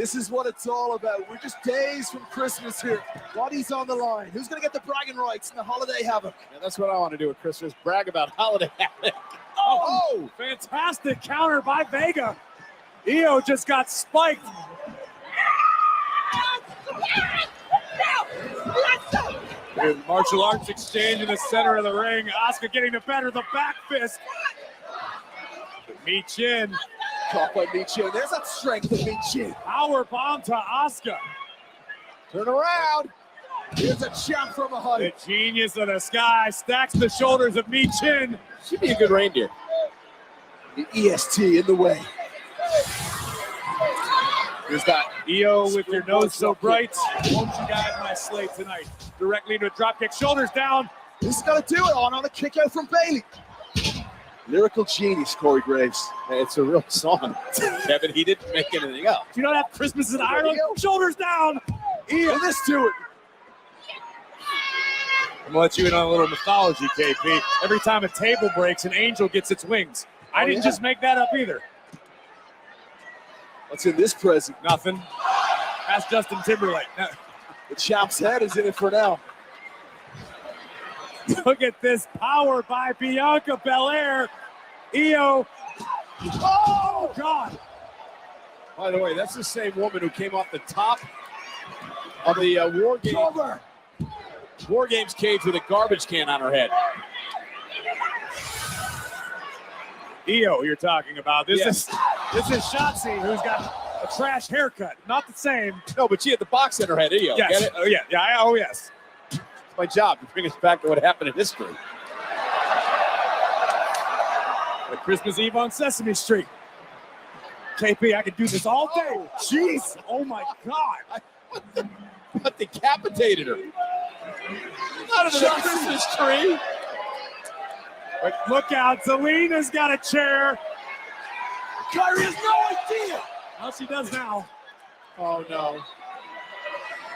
This is what it's all about. We're just days from Christmas here. Body's on the line. Who's going to get the bragging rights in the holiday havoc? Yeah, that's what I want to do with Christmas, brag about holiday havoc. Oh, fantastic counter by Vega. Io just got spiked. Good martial arts exchange in the center of the ring. Asuka getting the better of the back fist. Michin. Caught by Michin. There's that strength of Michin. Power bomb to Asuka. Turn around. Here's a champ from a height. The genius of the sky stacks the shoulders of Michin. Should be a good reindeer. The EST in the way. Here's that Io with your nose so bright. Won't you guide my sleigh tonight? Directly into a dropkick, shoulders down. This is going to do it on a kick out from Bayley. Lyrical genius, Corey Graves. Hey, it's a real song, Kevin. He didn't make anything up. Do you not have Christmas in Ireland? Shoulders down. Io, let's do it. I'm going to let you in on a little mythology, KP. Every time a table breaks, an angel gets its wings. I didn't just make that up either. What's in this present? Nothing. Ask Justin Timberlake. The champ's head is in it for now. Look at this power by Bianca Belair. Io. Oh, God. By the way, that's the same woman who came off the top of the War Games cage with a garbage can on her head. Io, you're talking about. This is Shotzi, who's got a trash haircut. Not the same. No, but she had the box in her head, Io. Yes. Get it? Oh, yeah. Oh, yes. It's my job to bring us back to what happened in history. The Christmas Eve on Sesame Street. KP, I could do this all day. Jeez. Oh, my God. What decapitated her? Out of the Christmas tree. But look out, Zelina's got a chair. Kyrie has no idea. Well, she does now. Oh, no.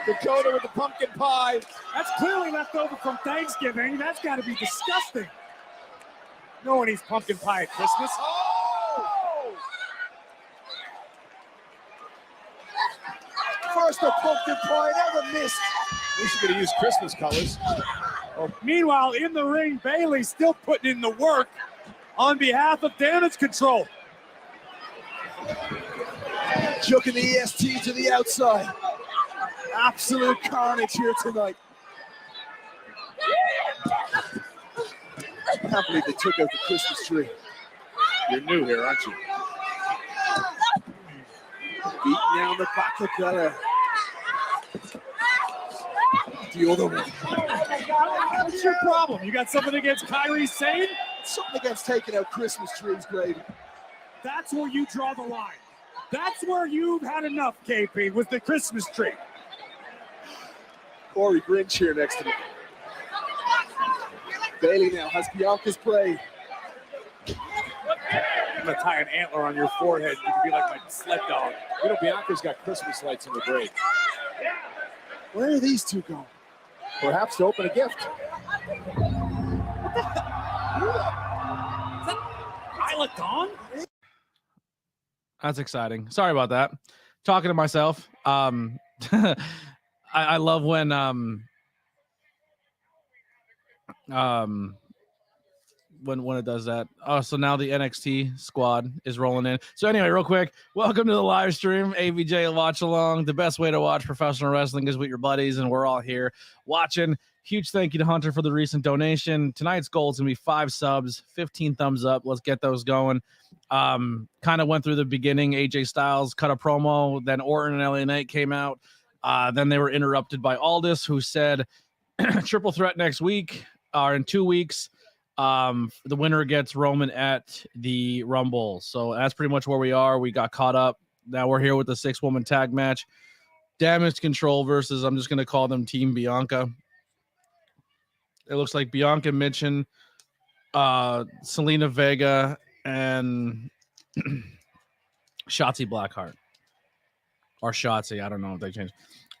Dakota with the pumpkin pie. That's clearly left over from Thanksgiving. That's got to be disgusting. No one eats pumpkin pie at Christmas. Oh! First a pumpkin pie, now the mist. At least you're going to use Christmas colors. Well, meanwhile, in the ring, Bayley still putting in the work on behalf of Damage Control. Juking the EST to the outside. Absolute carnage here tonight. I can't believe they took out the Christmas tree. You're new here, aren't you? Beating down the back of Belair. The other one. What's your problem? You got something against Kyrie Sane? Something against taking out Christmas trees, Grady. That's where you draw the line. That's where you've had enough, KP, with the Christmas tree. Corey Grinch here next to me. Bayley now has Bianca's prey. I'm going to tie an antler on your forehead. You can be like my sled dog. You know, Bianca's got Christmas lights in the grave. Where are these two going? Perhaps to open a gift. What the hell? Is that Isla Dawn? That's exciting. Sorry about that. Talking to myself. I love when it does that. Oh, so now the NXT squad is rolling in. So anyway, real quick, welcome to the live stream, ABJ Watch Along. The best way to watch professional wrestling is with your buddies, and we're all here watching. Huge thank you to Hunter for the recent donation. Tonight's goal is going to be 5 subs, 15 thumbs up. Let's get those going. Kind of went through the beginning. AJ Styles cut a promo. Then Orton and LA Knight came out. Then they were interrupted by Aldis, who said triple threat next week or in 2 weeks. The winner gets Roman at the Rumble. So that's pretty much where we are. We got caught up. Now we're here with the 6-woman tag match. Damage Control versus, I'm just going to call them Team Bianca. It looks like Bianca Michin, Selena Vega, and Shotzi Blackheart. Or Shotzi. I don't know if they changed.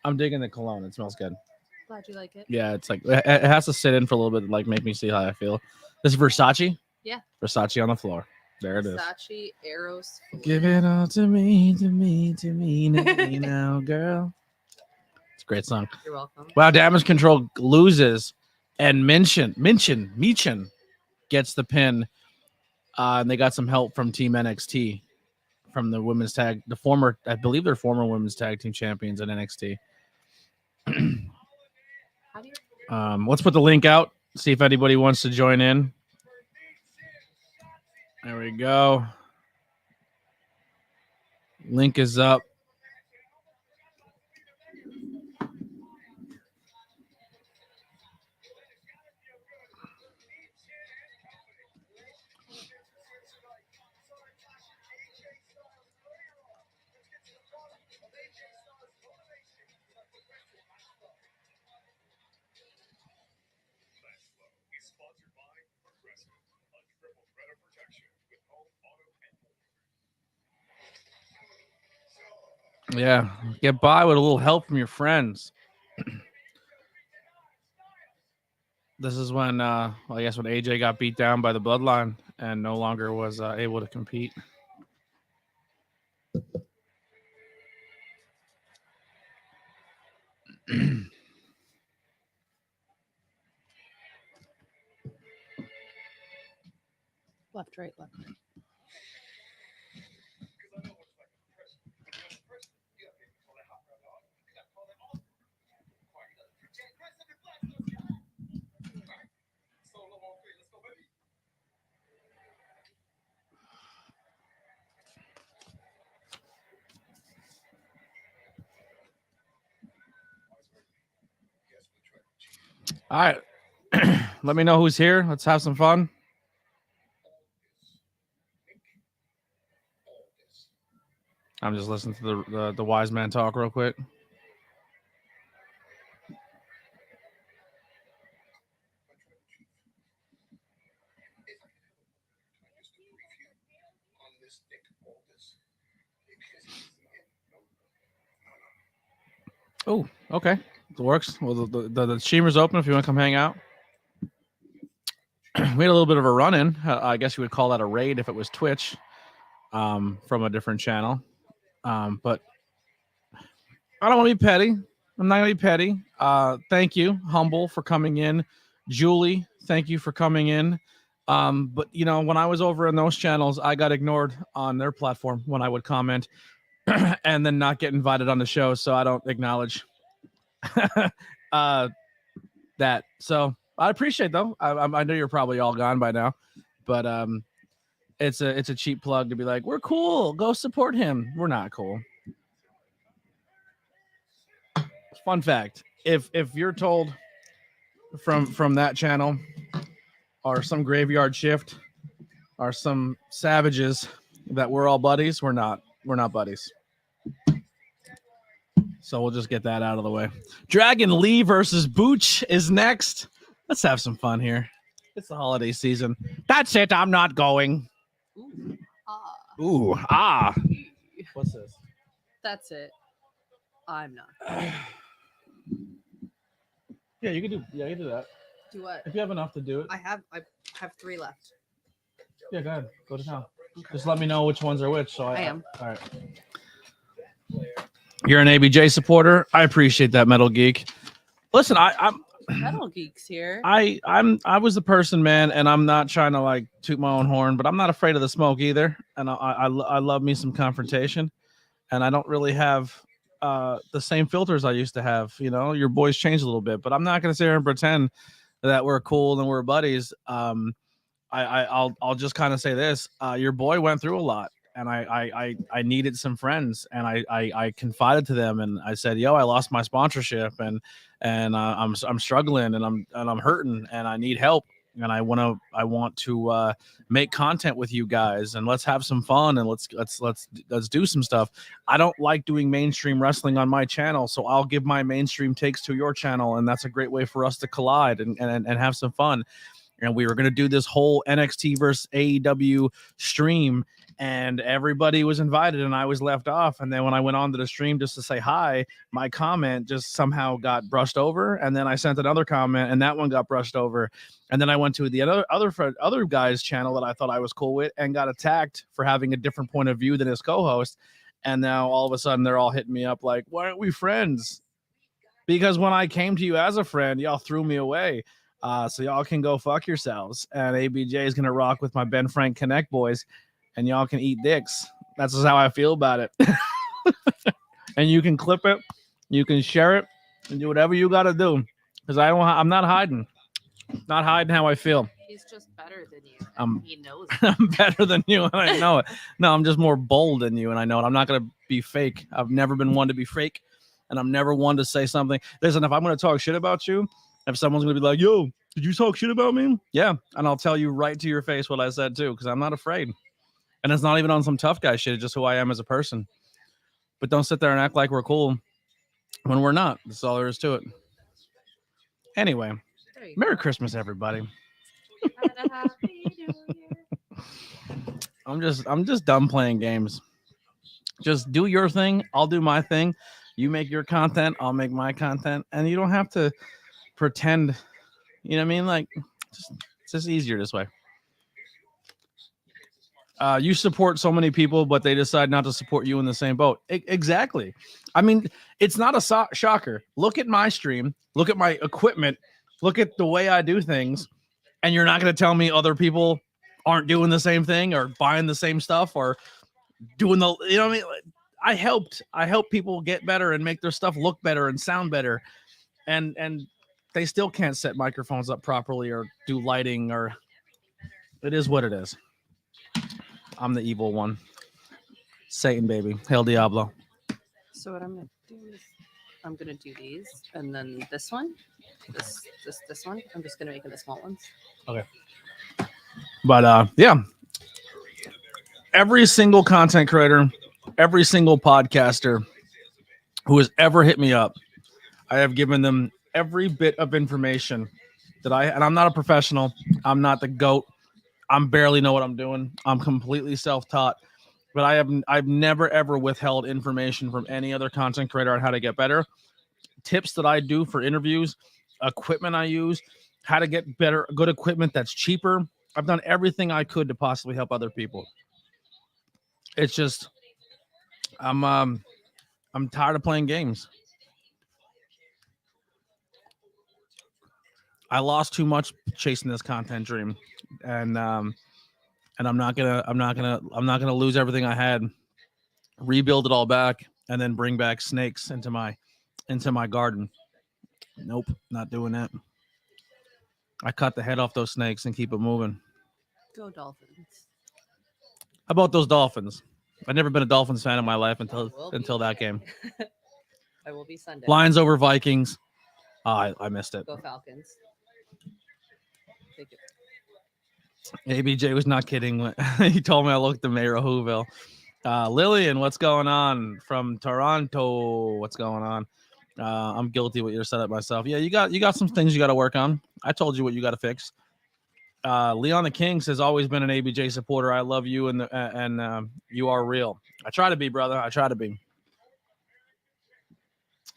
I'm digging the cologne. It smells good. Glad you like it. Yeah, it's like it has to sit in for a little bit to like make me see how I feel. This is Versace? Yeah. Versace on the floor. There it is. Versace Eros. Give it all to me now, girl. It's a great song. You're welcome. Wow, Damage Control loses, and Michin gets the pin. And they got some help from Team NXT, from the women's tag, I believe they're former women's tag team champions at NXT. Let's put the link out, see if anybody wants to join in. There we go. Link is up. Yeah, get by with a little help from your friends. This is when, I guess, when AJ got beat down by the Bloodline and no longer was able to compete. Left, right, left, right. All right. Let me know who's here. Let's have some fun. I'm just listening to the wise man talk real quick. Oh, okay. It works. Well, the streamer's open if you want to come hang out. We had a little bit of a run-in. I guess you would call that a raid if it was Twitch, from a different channel. But I don't want to be petty. I'm not going to be petty. Thank you, Humble, for coming in. Julie, thank you for coming in. But, you know, when I was over in those channels, I got ignored on their platform when I would comment and then not get invited on the show, so I don't acknowledge that. So I appreciate, though. I know you're probably all gone by now, but it's a cheap plug to be like, we're cool, go support him. We're not cool. Fun fact: if you're told from that channel or some graveyard shift or some savages that we're all buddies, we're not buddies. So we'll just get that out of the way. Dragon Lee versus Booch is next. Let's have some fun here. It's the holiday season. That's it. I'm not going. Ooh, ah. What's this? That's it. I'm not. Yeah, you can do that. Do what? If you have enough to do it. I have 3 left. Yeah, go ahead. Go to town. Okay. Just let me know which ones are which. So I am. All right. You're an ABJ supporter. I appreciate that, Metal Geek. Listen, I'm Metal Geeks here. I was the person, man, and I'm not trying to like toot my own horn, but I'm not afraid of the smoke either. And I love me some confrontation, and I don't really have the same filters I used to have. You know, your boys changed a little bit, but I'm not gonna sit here and pretend that we're cool and we're buddies. I'll just kind of say this: your boy went through a lot, and I needed some friends, and I confided to them, and I said, "Yo, I lost my sponsorship, and I'm struggling, and I'm hurting, and I need help, and I want to make content with you guys, and let's have some fun, and let's do some stuff. I don't like doing mainstream wrestling on my channel, so I'll give my mainstream takes to your channel, and that's a great way for us to collide and have some fun." and we were going to do this whole NXT versus AEW stream, and everybody was invited and I was left off. And then when I went on to the stream just to say hi, my comment just somehow got brushed over, and then I sent another comment and that one got brushed over, and then I went to the other guy's channel that I thought I was cool with and got attacked for having a different point of view than his co-host. And now all of a sudden they're all hitting me up like, why aren't we friends? Because when I came to you as a friend, y'all threw me away. So y'all can go fuck yourselves. And ABJ is going to rock with my Ben Frank Connect boys, and y'all can eat dicks. That's just how I feel about it. And you can clip it, you can share it, and do whatever you got to do. Because I'm not hiding. Not hiding how I feel. He's just better than you. He knows it. I'm better than you, and I know it. No, I'm just more bold than you, and I know it. I'm not going to be fake. I've never been one to be fake, and I'm never one to say something. Listen, if I'm going to talk shit about you, if someone's going to be like, yo, did you talk shit about me? Yeah, and I'll tell you right to your face what I said, too, because I'm not afraid. And it's not even on some tough guy shit. It's just who I am as a person. But don't sit there and act like we're cool when we're not. That's all there is to it. Anyway, Merry Christmas, everybody. I'm just done playing games. Just do your thing. I'll do my thing. You make your content. I'll make my content. And you don't have to pretend. You know what I mean? Like, it's just easier this way. You support so many people, but they decide not to support you in the same boat. Exactly. I mean, it's not a shocker. Look at my stream. Look at my equipment. Look at the way I do things. And you're not going to tell me other people aren't doing the same thing or buying the same stuff or doing the, you know what I mean? I help people get better and make their stuff look better and sound better. And they still can't set microphones up properly or do lighting, or it is what it is. I'm the evil one. Satan, baby. Hail Diablo. So what I'm going to do is I'm going to do these, and then this one, this one, I'm just going to make it the small ones. Okay. But yeah, every single content creator, every single podcaster who has ever hit me up, I have given them every bit of information and I'm not a professional. I'm not the GOAT. I barely know what I'm doing. I'm completely self-taught, but I've never ever withheld information from any other content creator on how to get better. Tips that I do for interviews, equipment I use, how to get better, good equipment that's cheaper. I've done everything I could to possibly help other people. It's just, I'm tired of playing games. I lost too much chasing this content dream, and I'm not gonna lose everything I had, rebuild it all back, and then bring back snakes into my garden. Nope, not doing that. I cut the head off those snakes and keep it moving. Go Dolphins. How about those Dolphins? I've never been a Dolphins fan in my life until that game. I will be Sunday. Lions over Vikings. I missed it. Go Falcons. Thank you. ABJ was not kidding when he told me I looked the mayor of Whoville. Lillian, what's going on from Toronto? What's going on? I'm guilty with your setup myself. Yeah, you got some things you got to work on. I told you what you got to fix. Leon the Kings has always been an ABJ supporter. I love you and you are real. I try to be, brother. I try to be.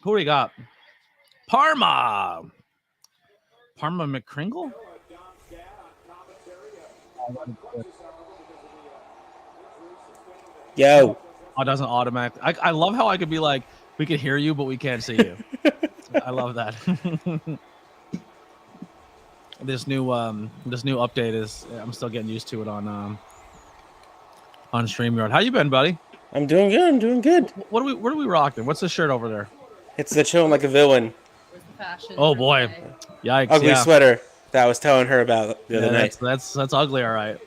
Who we got? Parma McCringle? Yo. Oh, it doesn't automatically. I love how I could be like, we could hear you, but we can't see you. I love that. This new update is, I'm still getting used to it on StreamYard. How you been, buddy? I'm doing good. What are we rocking? What's the shirt over there? It's the chilling like a villain. Where's the fashion? Oh boy. today? Yikes. Ugly sweater that I was telling her about the other night. That's ugly, all right.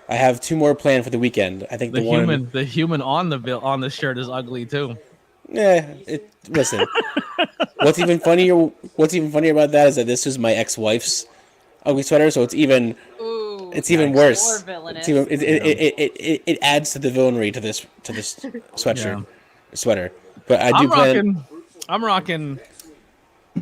I have 2 more planned for the weekend. I think the human on the shirt is ugly too. Yeah, listen. What's even funnier about that is that this is my ex-wife's ugly sweater, so it's even worse. It adds to the villainy to this sweatshirt sweater. But I do I'm rocking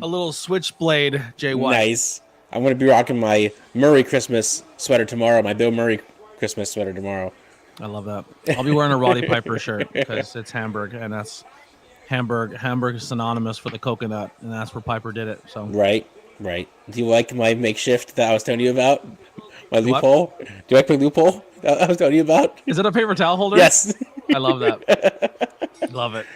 a little switchblade JY. Nice. I'm going to be rocking my Murray Christmas sweater tomorrow, my Bill Murray Christmas sweater tomorrow. I love that. I'll be wearing a Roddy Piper shirt because it's Hamburg, and that's Hamburg is synonymous for the coconut, and that's where Piper did it. So Right. Do you like my makeshift that I was telling you about? My loophole? Do you like my loophole that I was telling you about? Is it a paper towel holder? Yes. I love that. Love it.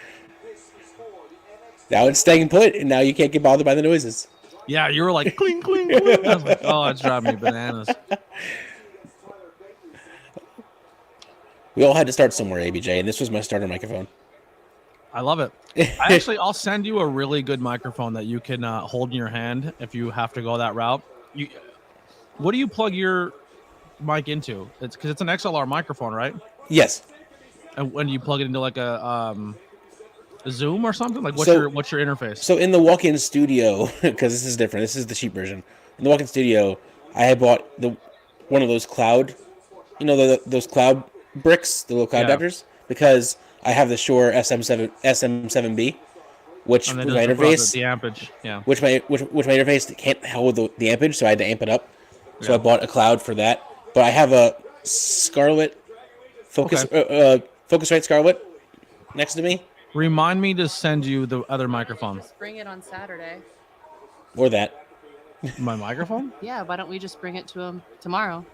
Now it's staying put, and now you can't get bothered by the noises. Yeah, you were like, cling, cling, cling. I was like, oh, it's driving me bananas. We all had to start somewhere, ABJ, and this was my starter microphone. I love it. I'll send you a really good microphone that you can hold in your hand if you have to go that route. What do you plug your mic into? It's because it's an XLR microphone, right? Yes. And when you plug it into like a Zoom or something, like what's your interface? So in the walk-in studio, because this is different. This is the cheap version. In the walk-in studio, I had bought one of those cloud, those cloud bricks, the little cloud adapters, because I have the Shure SM7B, which my interface the ampage, which my interface can't hold the ampage, so I had to amp it up. So I bought a cloud for that. But I have a Scarlett Focusrite Scarlett next to me. Remind me to send you the other microphone. Just bring it on Saturday. Or that. My microphone? Yeah, why don't we just bring it to him tomorrow?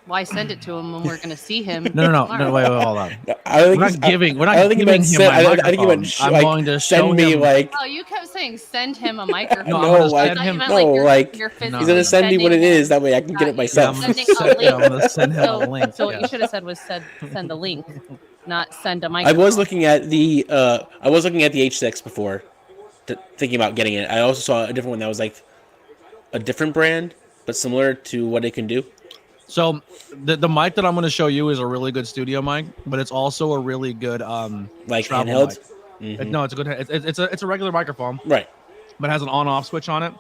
Why send it to him when we're going to see him? No, wait, hold on. We're not giving him my microphone. I'm going to show him. Oh, you kept saying send him a microphone. He's going to send me what it is. That way I can get it myself. I'm going to send him a link. So what you should have said was send a link, not send a microphone. I was looking at the H6 before, thinking about getting it. I also saw a different one that was like a different brand, but similar to what it can do. So the mic that I'm going to show you is a really good studio mic, but it's also a really good like handheld. Mm-hmm. No, it's a good. It's a regular microphone, right? But it has an on-off switch on it.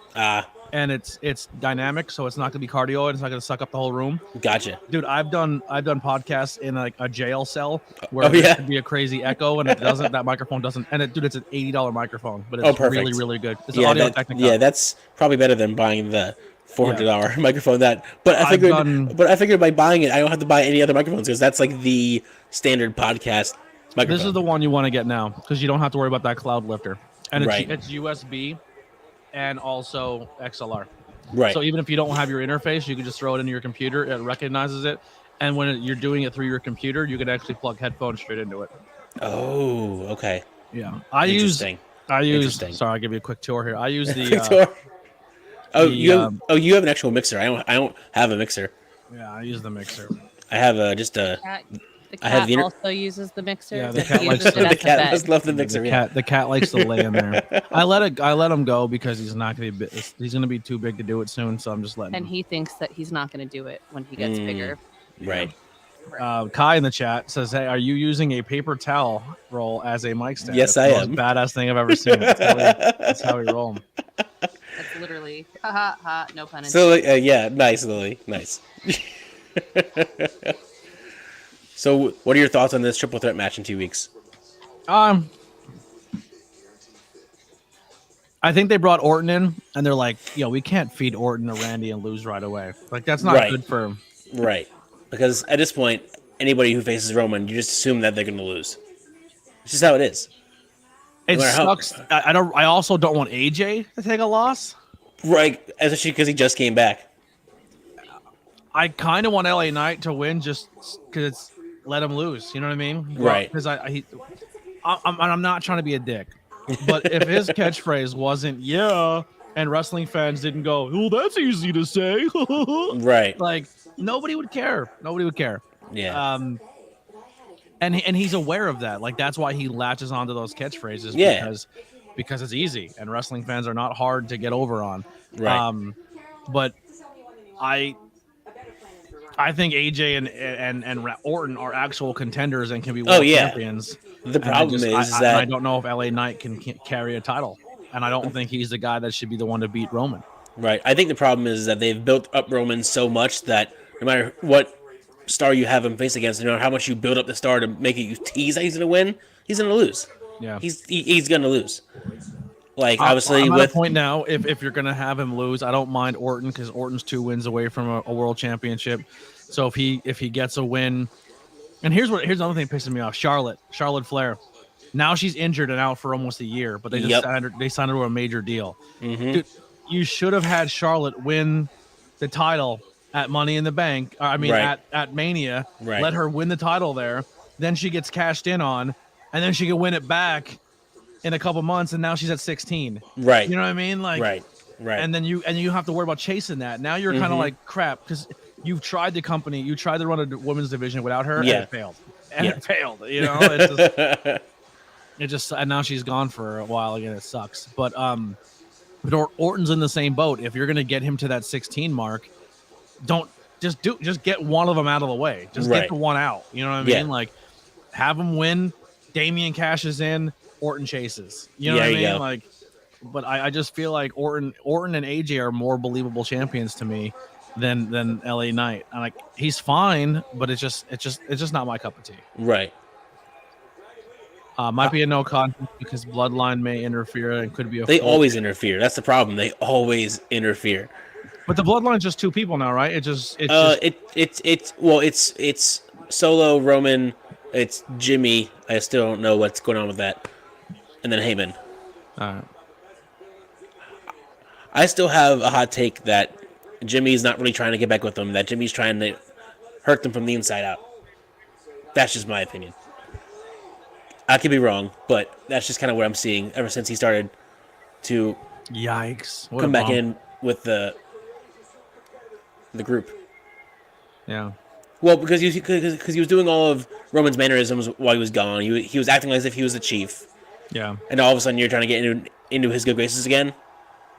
And it's dynamic, so it's not going to be cardio. It's not going to suck up the whole room. Gotcha, dude. I've done podcasts in like a jail cell where it could be a crazy echo, and it doesn't. That microphone doesn't. And it's an $80 microphone, but it's really, really good. It's Audio Technica. Yeah, that's probably better than buying the $400 microphone. But I figured by buying it, I don't have to buy any other microphones because that's like the standard podcast microphone. This is the one you want to get now because you don't have to worry about that cloud lifter, and it's USB and also XLR. Right. So even if you don't have your interface, you can just throw it into your computer. It recognizes it, and when you're doing it through your computer, you can actually plug headphones straight into it. Oh, okay. Yeah, I use. Sorry, I'll give you a quick tour here. I use the. tour. You have an actual mixer. I don't have a mixer. Yeah, I use the mixer. I have the cat also uses the mixer. Yeah, the cat likes the mixer. The cat likes to lay in there. I let him go because he's not going to be. He's going to be too big to do it soon. So I'm just letting. And he thinks that he's not going to do it when he gets bigger. Right. Kai in the chat says, "Hey, are you using a paper towel roll as a mic stand?" Yes, That's I am. The most badass thing I've ever seen. That's how we roll them. That's literally no pun intended. So nice, Lily, nice. So, what are your thoughts on this triple threat match in 2 weeks? I think they brought Orton in, and they're like, we can't feed Orton to Randy and lose right away. Like that's not good for him. Right. Because at this point, anybody who faces Roman, you just assume that they're going to lose. It's just how it is. It sucks. I also don't want AJ to take a loss. Right, especially because he just came back. I kind of want LA Knight to win just because it's let him lose. You know what I mean? Right. Because I'm not trying to be a dick, but if his catchphrase wasn't and wrestling fans didn't go, "Oh, that's easy to say," right? Like nobody would care. Nobody would care. Yeah. And he's aware of that. Like that's why he latches onto those catchphrases. Yeah. Because it's easy, and wrestling fans are not hard to get over on. Right. But I think AJ and Orton are actual contenders and can be world champions. The problem is that I don't know if LA Knight can carry a title, and I don't think he's the guy that should be the one to beat Roman. Right. I think the problem is that they've built up Roman so much that no matter what star you have him face against, no matter how much you build up the star to make it you tease that he's going to win, he's going to lose. Yeah. He's going to lose. Like obviously, I'm with at a point now, if you're gonna have him lose, I don't mind Orton because Orton's 2 wins away from a world championship. So if he gets a win, and here's another thing that pisses me off: Charlotte Flair. Now she's injured and out for almost a year, but they just signed her to a major deal. Dude, you should have had Charlotte win the title at Money in the Bank. I mean, at Mania, let her win the title there. Then she gets cashed in on, and then she can win it back in a couple months, and now she's at 16. Right. You know what I mean? Like, right. And then you have to worry about chasing that. Now you're kind of like crap because you've tried the company, you tried to run a women's division without her, and it failed. It failed. You know, it just and now she's gone for a while again. It sucks. But Orton's in the same boat. If you're gonna get him to that 16 mark, don't just get one of them out of the way. Just get the one out. You know what I mean? Like have him win. Damian cashes in. Orton chases. You know what I mean? Like, but I just feel like Orton and AJ are more believable champions to me than LA Knight. And like he's fine, but it's just not my cup of tea. Right. Might be a no contest because Bloodline may interfere and could be a. They always interfere. That's the problem. They always interfere. But the Bloodline's just 2 people now, right? It's Solo, Roman, it's Jimmy. I still don't know what's going on with that. And then Heyman. All right. I still have a hot take that Jimmy's not really trying to get back with them. That Jimmy's trying to hurt them from the inside out. That's just my opinion. I could be wrong, but that's just kind of what I'm seeing ever since he started to come back in with the group. Yeah. Well, because he was doing all of Roman's mannerisms while he was gone. He was acting as if he was the chief. Yeah. And all of a sudden you're trying to get into his good graces again.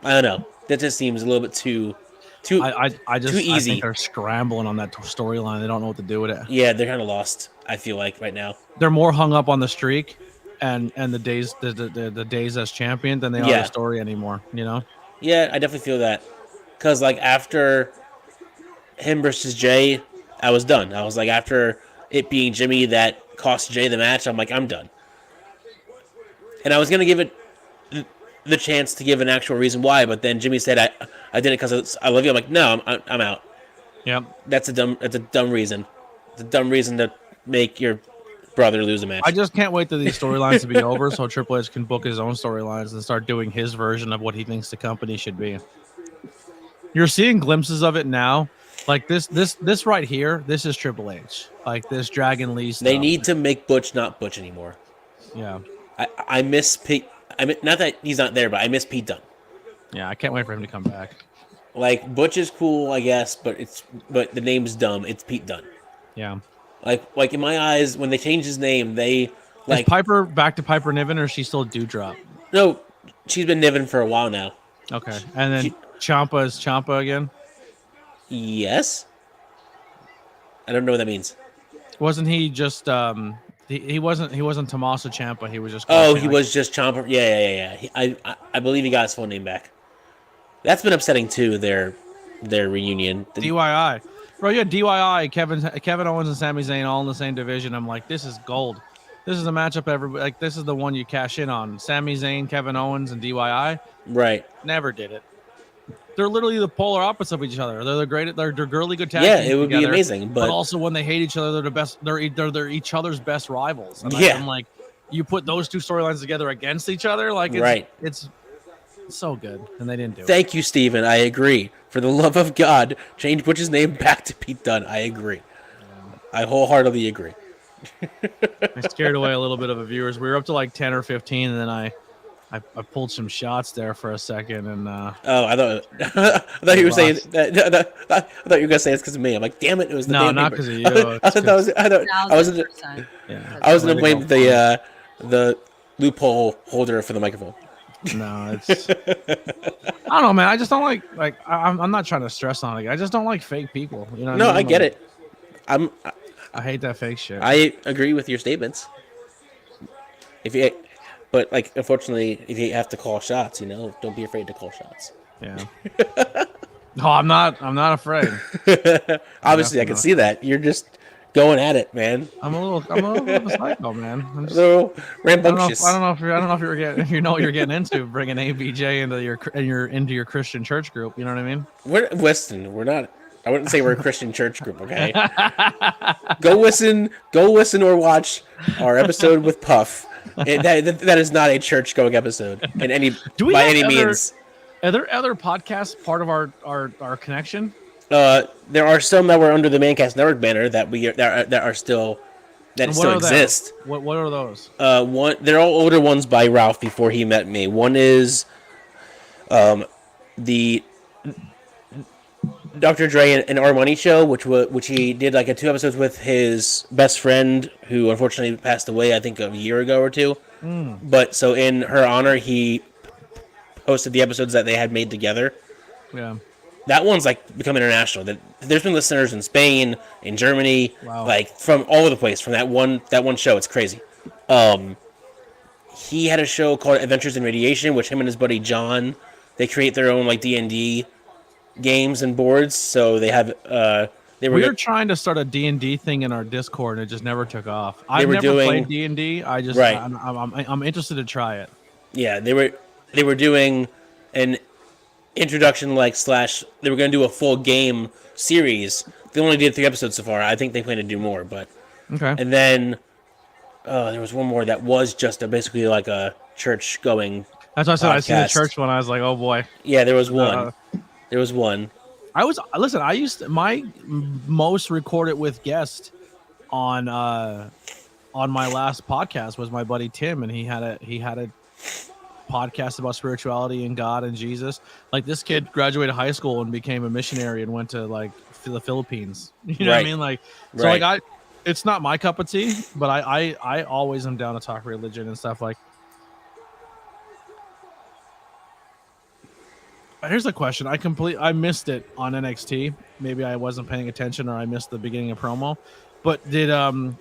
I don't know. That just seems a little bit too easy. I think they're scrambling on that storyline. They don't know what to do with it. Yeah, they're kind of lost, I feel like, right now. They're more hung up on the streak and the days as champion than they are the story anymore, you know? Yeah, I definitely feel that. Because, like, after him versus Jay, I was done. I was like, after it being Jimmy that cost Jay the match, I'm like, I'm done. And I was going to give it the chance to give an actual reason why, but then Jimmy said, I did it because I love you. I'm like, no, I'm out. Yep. That's a dumb reason. It's a dumb reason to make your brother lose a match. I just can't wait for these storylines to be over so Triple H can book his own storylines and start doing his version of what he thinks the company should be. You're seeing glimpses of it now. Like this right here, this is Triple H. Like this Dragon Lee stuff. They need to make Butch not Butch anymore. Yeah. I miss Pete. Not that he's not there, but I miss Pete Dunne. Yeah, I can't wait for him to come back. Like Butch is cool, I guess, but the name's dumb. It's Pete Dunne. Yeah. Like in my eyes, when they changed his name, they like is Piper back to Piper Niven, or is she still Dewdrop? No, she's been Niven for a while now. Okay, and then Ciampa is Ciampa again. Yes. I don't know what that means. Wasn't he just he wasn't Tommaso Ciampa, he was just was just Ciampa. Yeah. I believe he got his full name back. That's been upsetting too, their reunion. DIY. Bro, you had DIY, Kevin Owens and Sami Zayn all in the same division. I'm like, this is gold. This is a matchup everybody like this is the one you cash in on. Sami Zayn, Kevin Owens, and DIY. Right. Never did it. They're literally the polar opposites of each other. They're the great. They're really good tag teams. Yeah, it would together, be amazing. But also when they hate each other, they're the best. They're each other's best rivals. And yeah. I'm like, you put those two storylines together against each other, like it's so good, and they didn't do it. Thank you, Steven. I agree. For the love of God, change Butch's name back to Pete Dunne. I agree. I wholeheartedly agree. I scared away a little bit of the viewers. We were up to like 10 or 15, and then I pulled some shots there for a second, and I thought you were saying that. I thought you were gonna say it's because of me. I'm like, damn it, it was the no, not because of you. I was gonna blame the loophole holder for the microphone. No, it's I don't know, man. I just don't like I'm not trying to stress on it. I just don't like fake people. You know? No, I get it. I hate that fake shit. I agree with your statements. But like, unfortunately, if you have to call shots, don't be afraid to call shots. Yeah. No, I'm not afraid. Obviously, I can see that. You're going at it, man. I'm a little bit of a psycho, man. I'm A just, little rambunctious. I don't know if you're getting, you know what you're getting into, bringing ABJ into your Christian church group. You know what I mean? We're not. I wouldn't say we're a Christian church group. Okay. Go listen or watch our episode with Puff. That is not a church going episode in any by any means. Are there other podcasts part of our connection? There are some that were under the Mancast Network banner that still exist. What are those? They're all older ones by Ralph before he met me. One is the Dr. Dre and R Money show, which he did like 2 episodes with his best friend, who unfortunately passed away, I think a year ago or 2. But so in her honor, he posted the episodes that they had made together. Yeah, that one's like become international. There's been listeners in Spain, in Germany, like from all over the place from that one show. It's crazy. He had a show called Adventures in Radiation, which him and his buddy John, they create their own like D&D games and boards. So they have we were trying to start a D&D thing in our Discord and it just never took off. I've never played D&D. I just I'm interested to try it. Yeah, they were doing an introduction they were going to do a full game series. They only did 3 episodes so far. I think they plan to do more, but okay. And then there was one more that was just basically like a church going. That's why I said I seen the church one. I was like, oh boy. Yeah, there was one. I used my most recorded with guest on my last podcast was my buddy Tim, and he had a podcast about spirituality and God and Jesus. Like, this kid graduated high school and became a missionary and went to like the Philippines. You know what I mean? Like, so like it's not my cup of tea, but I always am down to talk religion and stuff. Like, here's a question. I missed it on NXT. Maybe I wasn't paying attention or I missed the beginning of promo. But did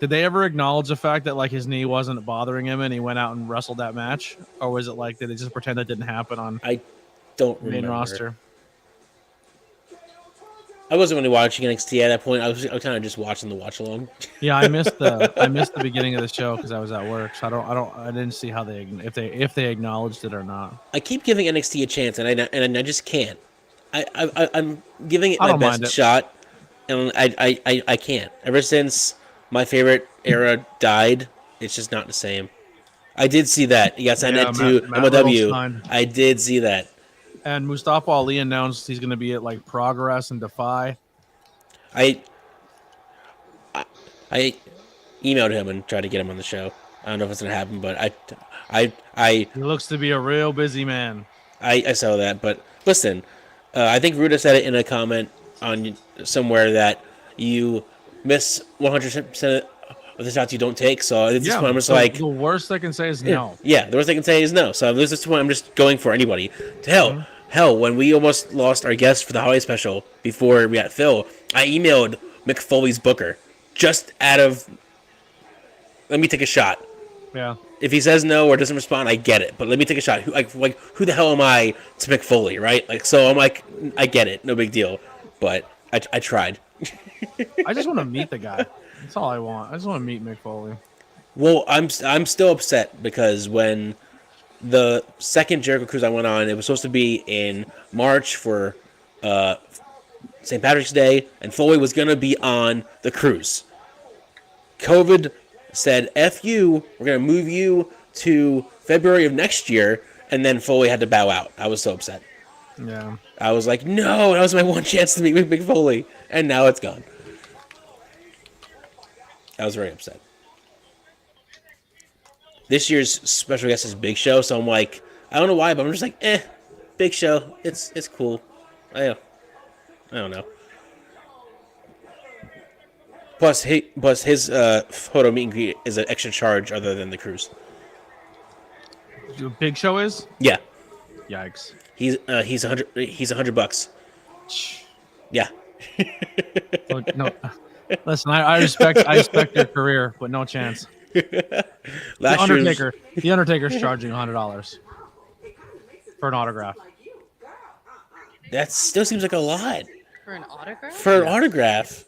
they ever acknowledge the fact that like his knee wasn't bothering him and he went out and wrestled that match? Or was it like, did they just pretend that didn't happen on I don't main remember. roster? I wasn't really watching NXT at that point. I was kind of just watching the watch along. Yeah, I missed the beginning of the show because I was at work. So I didn't see how if they acknowledged it or not. I keep giving NXT a chance and I just can't. I'm giving it my best shot. And I can't. Ever since my favorite era died, it's just not the same. I did see that. He got signed to MLW. I did see that. And Mustafa Ali announced he's going to be at like Progress and Defy. I emailed him and tried to get him on the show. I don't know if it's going to happen, but he looks to be a real busy man. I saw that, but listen, I think Ruda said it in a comment on somewhere that you miss 100% of the shots you don't take. So at this point, I'm just like, the worst I can say is no. Yeah, the worst I can say is no. So this is point I'm just going for anybody. To hell, when we almost lost our guest for the holiday special before we got Phil, I emailed Mick Foley's booker just out of let me take a shot. Yeah. If he says no or doesn't respond, I get it. But let me take a shot. Who the hell am I to Mick Foley, right? Like, so I'm like, I get it, no big deal. But I tried. I just want to meet the guy. That's all I want. I just want to meet Mick Foley. Well, I'm still upset because when the second Jericho cruise I went on, it was supposed to be in March for St. Patrick's Day, and Foley was going to be on the cruise. COVID said, F you, we're going to move you to February of next year, and then Foley had to bow out. I was so upset. Yeah. I was like, no, that was my one chance to meet Mick Foley, and now it's gone. I was very upset. This year's special guest is Big Show, so I'm like, I don't know why, but I'm just like, Big Show, it's cool. I don't know. Plus his photo meet and greet is an extra charge other than the cruise. Big Show is? Yeah. Yikes. He's $100. Yeah. Look, no. Listen, I respect your career, but no chance. The Undertaker's charging $100 for an autograph. That still seems like a lot. For an autograph? For an autograph.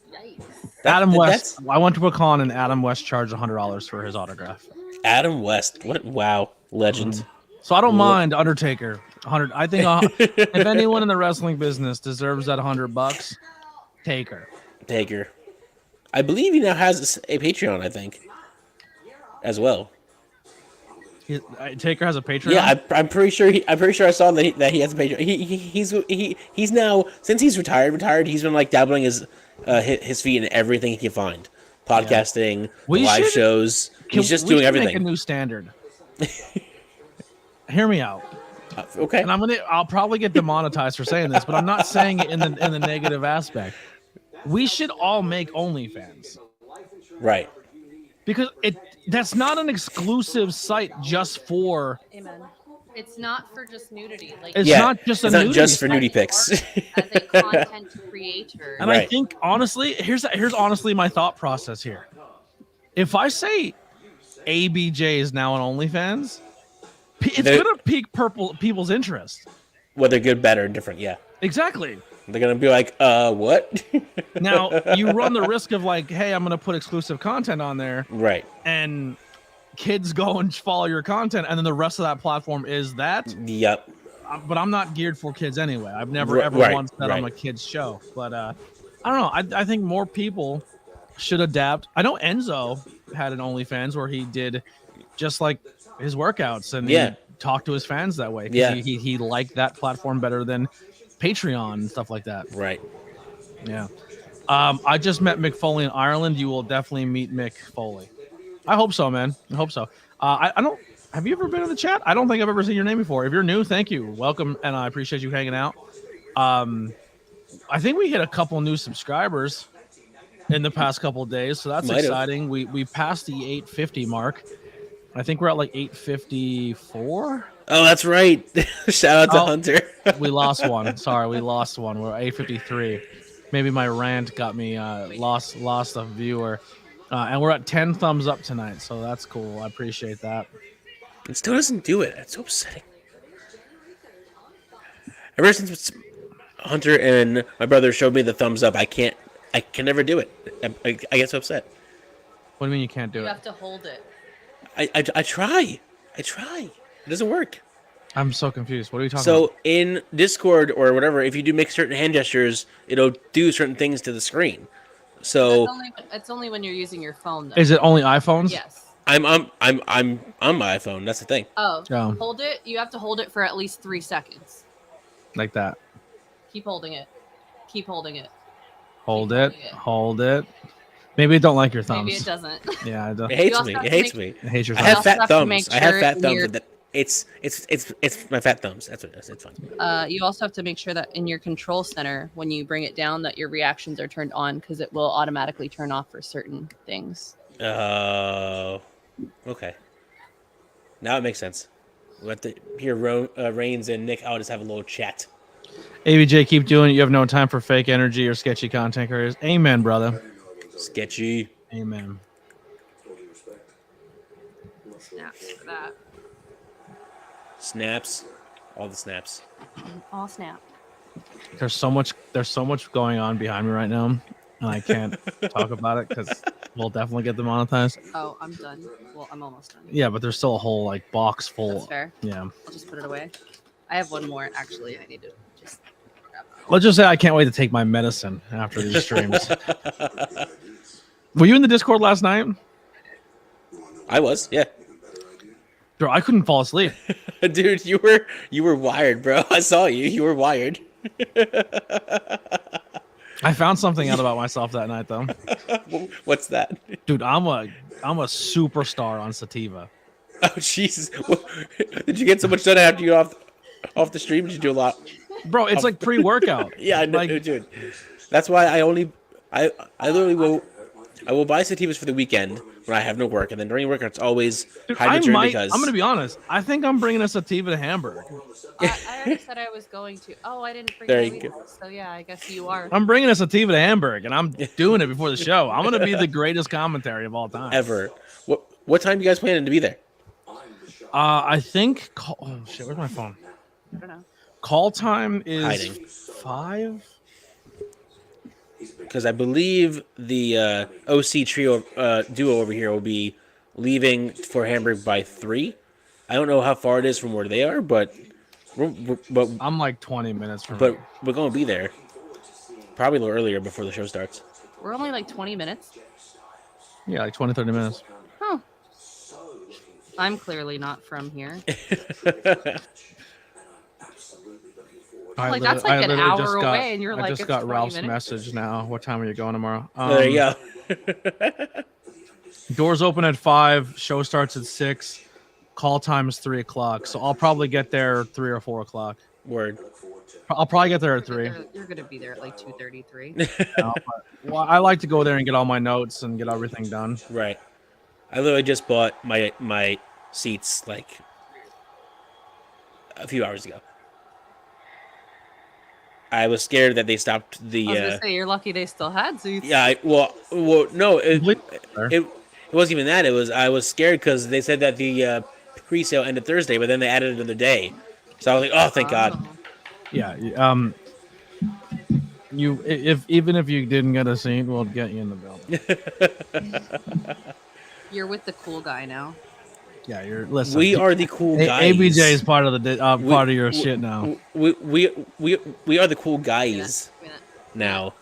Adam West. I went to a con and Adam West charged $100 for his autograph. Adam West. What? Wow. Legend. So I don't mind Undertaker. 100. I think if anyone in the wrestling business deserves that $100, Taker. I believe he now has a Patreon. I think, as well. Taker has a Patreon. Yeah, I'm pretty sure. I'm pretty sure I saw that he has a Patreon. He's now, since he's retired. He's been like dabbling his feet in everything he can find, podcasting, live shows. He's just doing everything. Make a new standard. Hear me out. Okay. And I'll probably get demonetized for saying this, but I'm not saying it in the negative aspect. We should all make OnlyFans. Right. Because that's not an exclusive site just for. Amen. It's not for just nudity. Like it's not just it's not just for nudie pics. As a content creator. And I think honestly, here's honestly my thought process here. If I say ABJ is now on OnlyFans, it's gonna pique people's interest. Whether good, bad, or different, yeah. Exactly. They're gonna be like, what? Now you run the risk of like, hey, I'm gonna put exclusive content on there, right? And kids go and follow your content, and then the rest of that platform is that. Yep. But I'm not geared for kids anyway. I've never ever once said I'm a kids show. But I don't know. I think more people should adapt. I know Enzo had an OnlyFans where he did just like his workouts and he talked to his fans that way. Yeah. He liked that platform better than Patreon and stuff like that. Right. Yeah. I just met Mick Foley in Ireland. You will definitely meet Mick Foley. I hope so, man. I hope so. I don't. Have you ever been in the chat? I don't think I've ever seen your name before. If you're new, thank you. Welcome, and I appreciate you hanging out. I think we hit a couple new subscribers in the past couple of days, so that's exciting. We passed the 850 mark. I think we're at like 854. Oh, that's right. Shout out to Hunter. We lost one. Sorry, we lost one. We're at 853. Maybe my rant got me lost a viewer. And we're at 10 thumbs up tonight, so that's cool. I appreciate that. It still doesn't do it. It's so upsetting. Ever since Hunter and my brother showed me the thumbs up, I can never do it. I get so upset. What do you mean you can't do it? You have to hold it. I try. It doesn't work. I'm so confused. What are you talking about? So in Discord or whatever, if you do make certain hand gestures, it'll do certain things to the screen. So it's only when you're using your phone, though. Is it only iPhones? Yes. I'm on my iPhone. That's the thing. Oh, hold it. You have to hold it for at least 3 seconds. Like that. Keep holding it. Keep holding it. Hold it. Maybe it don't like your thumbs. Maybe it doesn't. Yeah, I don't. It hates me. It hates me. It hates your I thumbs. have fat thumbs. I have fat thumbs. It's my fat thumbs. That's what it is. It's fine. You also have to make sure that in your control center, when you bring it down, that your reactions are turned on, because it will automatically turn off for certain things. Oh, okay. Now it makes sense. We'll have to hear Reigns and Nick out just have a little chat. ABJ, keep doing it. You have no time for fake energy or sketchy content creators. Amen, brother. Sketchy. Amen. Snaps for that. Snaps. All the snaps. All snap. There's so much going on behind me right now, and I can't talk about it because we'll definitely get demonetized. Oh, I'm done. Well, I'm almost done. Yeah, but there's still a whole like box full. That's fair. Yeah. I'll just put it away. I have one more, actually. I need to just grab that. Let's just say I can't wait to take my medicine after these streams. Were you in the Discord last night? I was, yeah. Bro, I couldn't fall asleep. Dude, you were wired, bro. I saw you. You were wired. I found something out about myself that night, though. What's that? Dude, I'm a superstar on Sativa. Oh, Jesus. Did you get so much done after you off the stream? Did you do a lot? Bro, it's like pre-workout. Yeah, I know, like, dude. That's why I literally will buy sativas for the weekend when I have no work, and then during work it's always hydrogen because I'm gonna be honest. I think I'm bringing a sativa to Hamburg. I already said I was going to. Oh, I didn't bring There it you go. So yeah, I guess you are. I'm bringing a sativa to Hamburg, and I'm doing it before the show. I'm gonna be the greatest commentary of all time ever. What time do you guys planning to be there? I think. Oh shit! Where's my phone? I don't know. Call time is Hiding. 5. because I believe the OC trio duo over here will be leaving for Hamburg by 3. I don't know how far it is from where they are, but I'm like 20 minutes from. But we're going to be there probably a little earlier before the show starts. We're only like 20 minutes. Yeah, like 20, 30 minutes. Huh. I'm clearly not from here. Like that's like an hour away, and you're like, I just got Ralph's message now. What time are you going tomorrow? There you go. Doors open at 5. Show starts at 6. Call time is 3 o'clock. So I'll probably get there 3 or 4 o'clock. Word. I'll probably get there at 3. You're gonna be there at like 2:33. Well, I like to go there and get all my notes and get everything done. Right. I literally just bought my seats like a few hours ago. I was scared that they stopped the. I was gonna say you're lucky they still had seats. Yeah. Well, no. It wasn't even that. I was scared because they said that the pre-sale ended Thursday, but then they added another day. So I was like, oh, thank God. Yeah. Even if you didn't get a seat, we'll get you in the building. You're with the cool guy now. Yeah, listen. We are the cool guys. ABJ is part of the part of your shit now. We are the cool guys now.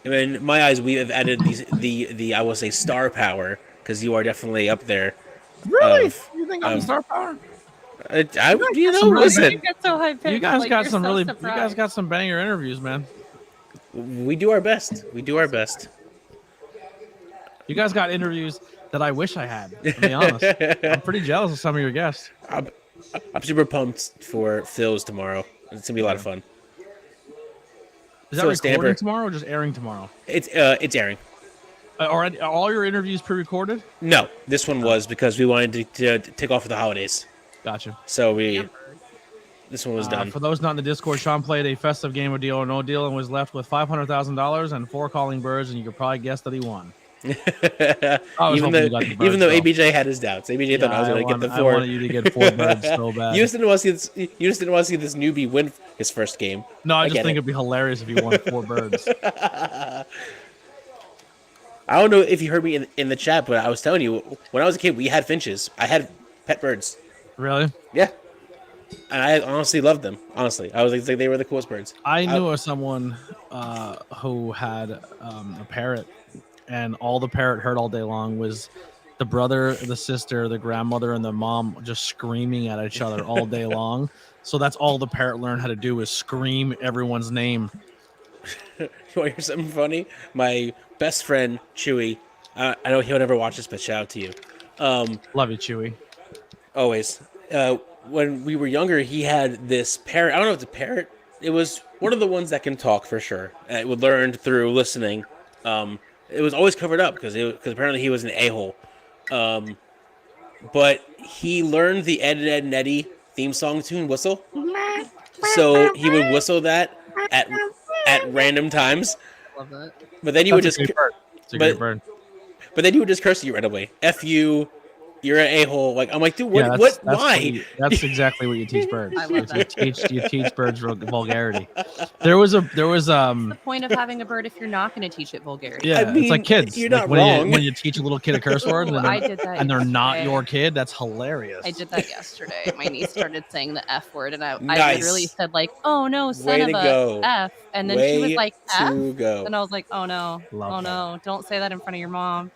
In my eyes, we have added the I will say star power because you are definitely up there. Really? You think I'm star power? Listen. You get so high pitched. You guys like, got some so really. surprised. You guys got some banger interviews, man. We do our best. We do our best. You guys got interviews that I wish I had. To be honest, I'm pretty jealous of some of your guests. I'm super pumped for Phil's tomorrow. It's gonna be a lot of fun. Is that recording tomorrow or just airing tomorrow? It's airing. Are all your interviews pre-recorded? No, this one was because we wanted to take off for the holidays. Gotcha. So this one was done. For those not in the Discord, Sean played a festive game of Deal or No Deal and was left with $500,000 and 4 calling birds, and you could probably guess that he won. Even though ABJ had his doubts, ABJ thought I was going to get the 4. I wanted you to get 4 birds so bad. You just didn't want to see this newbie win his first game. No, I just think it'd be hilarious if he won 4 birds. I don't know if you heard me in the chat, but I was telling you, when I was a kid, we had finches. I had pet birds. Really? Yeah. And I honestly loved them. Honestly, I was like, they were the coolest birds. I knew of someone who had a parrot, and all the parrot heard all day long was the brother, the sister, the grandmother, and the mom just screaming at each other all day long. So that's all the parrot learned how to do is scream everyone's name. You want to hear something funny? My best friend, Chewy, I know he'll never watch this, but shout out to you. Love you, Chewy. Always. When we were younger, he had this parrot. I don't know if it's a parrot. It was one of the ones that can talk for sure. It would learn through listening. It was always covered up because apparently he was an a-hole. But he learned the Ed, Ed, and Eddie theme song tune whistle. So he would whistle that at random times. Love that. But then you would just bird. But then you would just curse you right away. F you. You're an a-hole. Like I'm like, dude, what? Why? That's exactly what you teach birds. I love that. You teach birds vulgarity. There was the point of having a bird if you're not going to teach it vulgarity. Yeah, I mean, it's like kids. You're like not wrong. When you teach a little kid a curse word, I did that and they're not your kid. That's hilarious. I did that yesterday. My niece started saying the F word, and I Nice. literally said like, "Oh no, son Way of to a go. F," and then she was like, "F," and I was like, "Oh no, Love no, don't say that in front of your mom."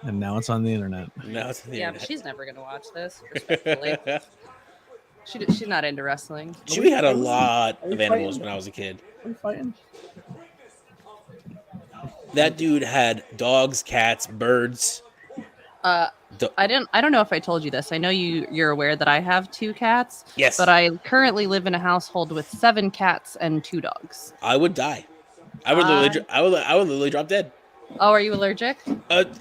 And now it's on the internet. No, it's Yeah, but she's never gonna watch this. Respectfully, she's not into wrestling. Chewy had a lot of animals when I was a kid. Are we fighting? That dude had dogs, cats, birds. I don't know if I told you this. I know you're aware that I have 2 cats. Yes. But I currently live in a household with 7 cats and 2 dogs. I would die. I would literally drop dead. Oh, are you allergic?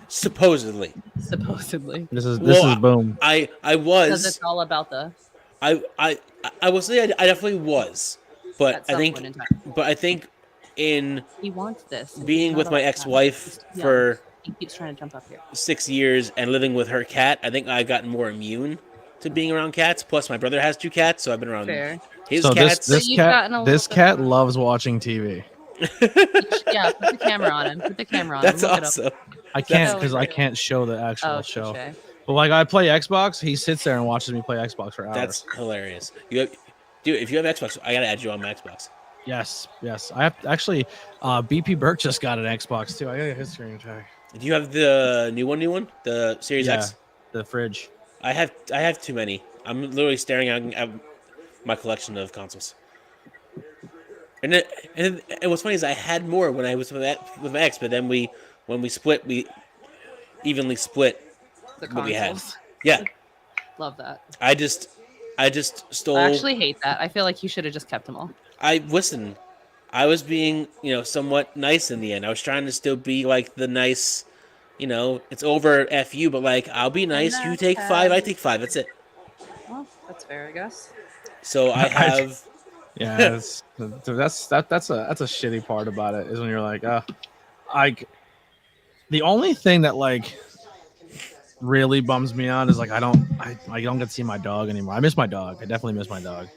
Supposedly. Supposedly. This is boom. I Because was. it's all about the. I will say I definitely was, but At some point in time. I think in He wants this. being He's with not my allowed to ex-wife have it. for He keeps trying to jump up here. 6 years and living with her cat, I think I got more immune to being around cats. Plus, my brother has 2 cats, so I've been around Fair. His So cats. So you've gotten a this little cat loves watching TV. Yeah, put the camera on him. Put the camera on him. That's Look it awesome. up. I can't So because I adorable. can't show the actual Oh, show. touche. But like I play Xbox, he sits there and watches me play Xbox for hours. That's hilarious. Dude, if you have Xbox, I gotta add you on my Xbox. Yes. I have actually. BP Burke just got an Xbox too. I got his screen check. Do you have the new one, the Series X? The fridge. I have too many. I'm literally staring at my collection of consoles. And what's funny is I had more when I was with my ex, but then when we split, we evenly split The what we had. consoles. Yeah, Love that. I just stole. I actually hate that. I feel like you should have just kept them all. Listen. I was being, somewhat nice in the end. I was trying to still be like the nice, it's over F you, but like I'll be nice. You take 5, I take 5. That's it. Well, that's fair, I guess. So I have. Yeah, that's a shitty part about it is when you're like, the only thing that like really bums me out is like I don't get to see my dog anymore. I miss my dog. I definitely miss my dog.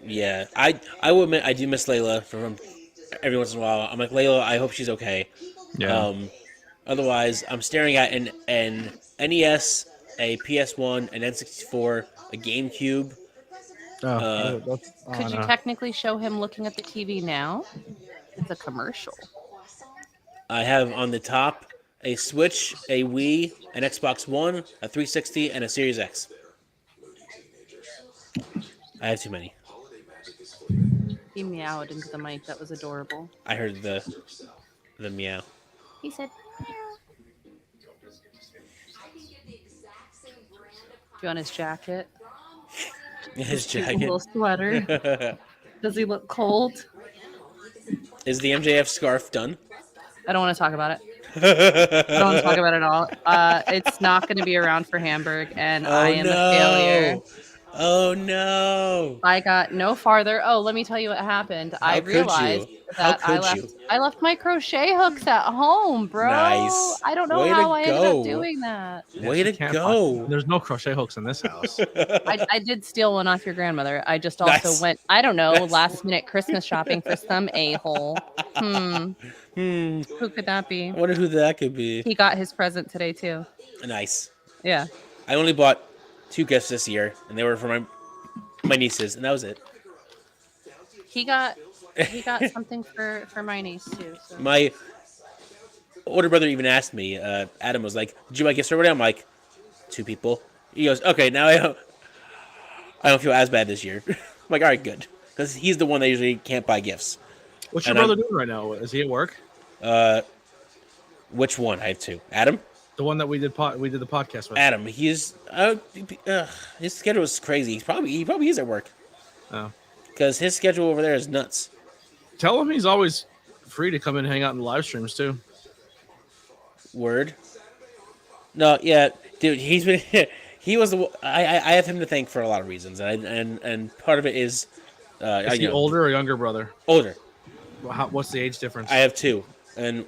Yeah, I will admit I do miss Layla from every once in a while. I'm like, Layla, I hope she's okay. Yeah. Otherwise, I'm staring at an NES, a PS1, an N64, a GameCube. Could you technically show him looking at the TV now? It's a commercial. I have on the top a Switch, a Wii, an Xbox One, a 360, and a Series X. I have too many. He meowed into the mic. That was adorable. I heard the meow. He said, meow. Do you want his jacket? His Cute jacket. little sweater. Does he look cold? Is the MJF scarf done? I don't want to talk about it. I don't want to talk about it at all. It's not going to be around for Hamburg, and I am a failure. Oh no! I got no farther. Oh, let me tell you what happened. I realized that I left my crochet hooks at home, bro. Nice. I don't know Way how to I ended go. up doing that. Way to go! There's no crochet hooks in this house. I did steal one off your grandmother. I just also went, I don't know, last minute Christmas shopping for some a-hole. Who could that be? I wonder who that could be. He got his present today too. Nice. Yeah. I only bought 2 gifts this year, and they were for my nieces, and that was it. He got something for my niece too. So. My older brother even asked me. Adam was like, "Did you buy gifts for everybody?" I'm like, 2 people. He goes, "Okay, now I don't feel as bad this year." I'm like, "All right, good," because he's the one that usually can't buy gifts. What's your brother doing right now? Is he at work? Which one? I have 2. Adam. The one that we did the podcast with. Adam, he's his schedule is crazy. He probably is at work. Oh, because his schedule over there is nuts. Tell him he's always free to come and hang out in the live streams too. Word. No, yeah, dude, he's been. He was the. I have him to thank for a lot of reasons, and part of it is. Is he older or younger brother? Older. What's the age difference? I have 2, and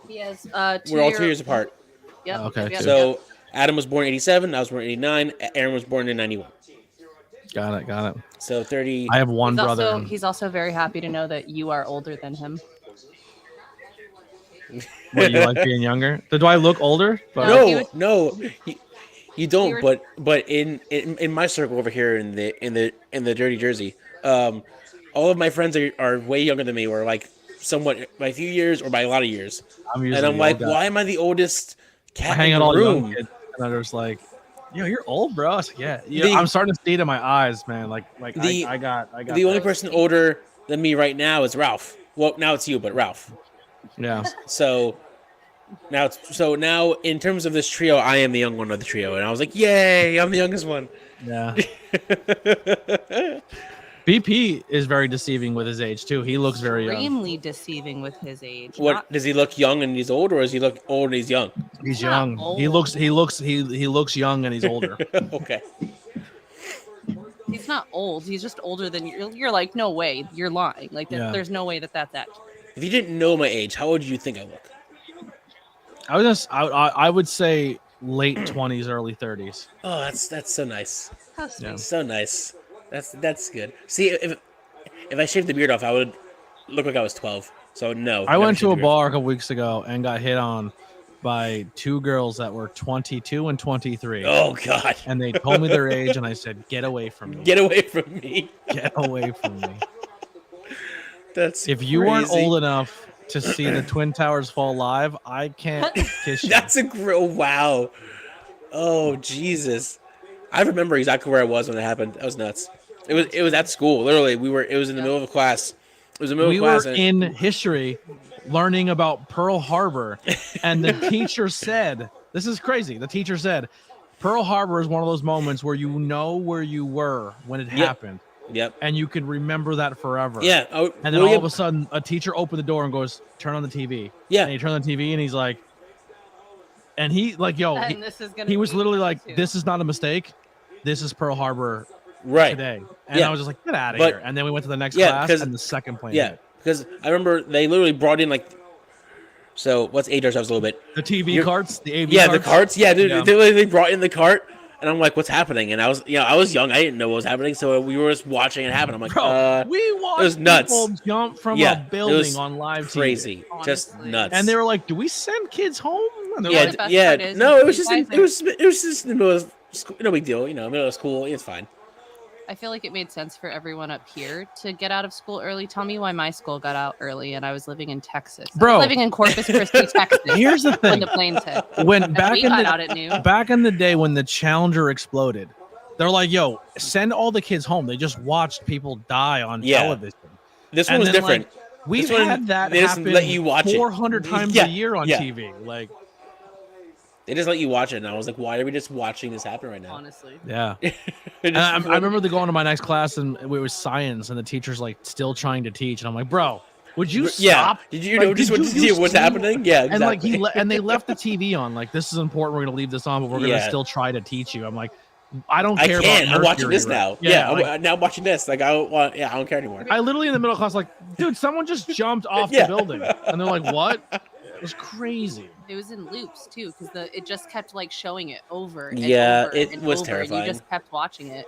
he has 2 we're all 2 years apart. Yep. Okay. Yep, So yep. Adam was born in 87. I was born in 89. Aaron was born in 91. Got it. So 30. I have one brother. He's also very happy to know that you are older than him. What, you like being younger? Do I look older? But No, you don't. But in my circle over here in the Dirty Jersey, all of my friends are way younger than me, or like somewhat by a few years or by a lot of years. I'm like, why am I the oldest cat in the room? Young kids, and I was like, you're old, bro. I was like, yeah. I'm starting to see it in my eyes, man. I got. The only person older than me right now is Ralph. Well, now it's you, but Ralph. Yeah. So now in terms of this trio, I am the young one of the trio, and I was like, yay, I'm the youngest one. Yeah. BP is very deceiving with his age too. He looks very young. Extremely deceiving with his age. Does he look young and he's old, or does he look old and he's young? He's young. He looks young and he's older. Okay. He's not old. He's just older than you. You're like, no way. You're lying. Like, there's no way that's accurate. If you didn't know my age, how old do you think I look? I would say late 20s, early 30s. Oh, that's so nice. How sweet. So nice. That's good. See, if I shaved the beard off, I would look like I was 12. So no. I went to a bar a couple weeks ago and got hit on by 2 girls that were 22 and 23. Oh God! And they told me their age, and I said, "Get away from me! Get away from me! Get away from me!" That's if you crazy. weren't old enough to see the Twin Towers fall live, I can't kiss you. That's a wow. Oh Jesus! I remember exactly where I was when it happened. That was nuts. It was at school. Literally, it was in the middle of a class. It was in the middle of class. We were in history learning about Pearl Harbor, and the teacher said, this is crazy. The teacher said, Pearl Harbor is one of those moments where you know where you were when it happened. Yep. And you can remember that forever. Yeah. And then all of a sudden, a teacher opened the door and goes, "Turn on the TV." Yeah. And he turned on the TV, and he's like, and he like, yo, he was literally like, "This is not a mistake. This is Pearl Harbor today." And I was just like, "Get out of here!" And then we went to the next class, and the second plane. Yeah, because I remember they literally brought in like, so let's age ourselves a little bit. The TV carts, the AV carts. the carts. Yeah, dude, they brought in the cart, and I'm like, "What's happening?" And I was young, I didn't know what was happening, so we were just watching it happen. I'm like, "Bro, we watched it was nuts. People jump from a building on live TV. Crazy, just nuts." And they were like, "Do we send kids home?" And No, it was just in the middle of school, no big deal, middle of school, it's fine. I feel like it made sense for everyone up here to get out of school early. Tell me why my school got out early, and I was living in Texas. Bro, I was living in Corpus Christi, Texas. Here's the thing: when the planes hit, back in the day when the Challenger exploded, they're like, "Yo, send all the kids home." They just watched people die on television. This one was different. Like, we've had that happen let you watch 400 times a year on TV. Like, they just let you watch it, and I was like, "Why are we just watching this happen right now?" Honestly, yeah. I remember going to my next class, and it was science, and the teacher's like still trying to teach, and I'm like, "Bro, would you stop?" Did you notice what's happening? Yeah, exactly. And like and they left the TV on. Like, this is important. We're gonna leave this on, but we're gonna still try to teach you. I'm like, I don't care. I'm watching this now. Yeah, like, now I'm watching this. Like, I don't care anymore. I literally in the middle of class, like, dude, someone just jumped off the building, and they're like, "What?" It was crazy. It was in loops too, because it just kept like showing it over. And over it and was over, terrifying. And you just kept watching it.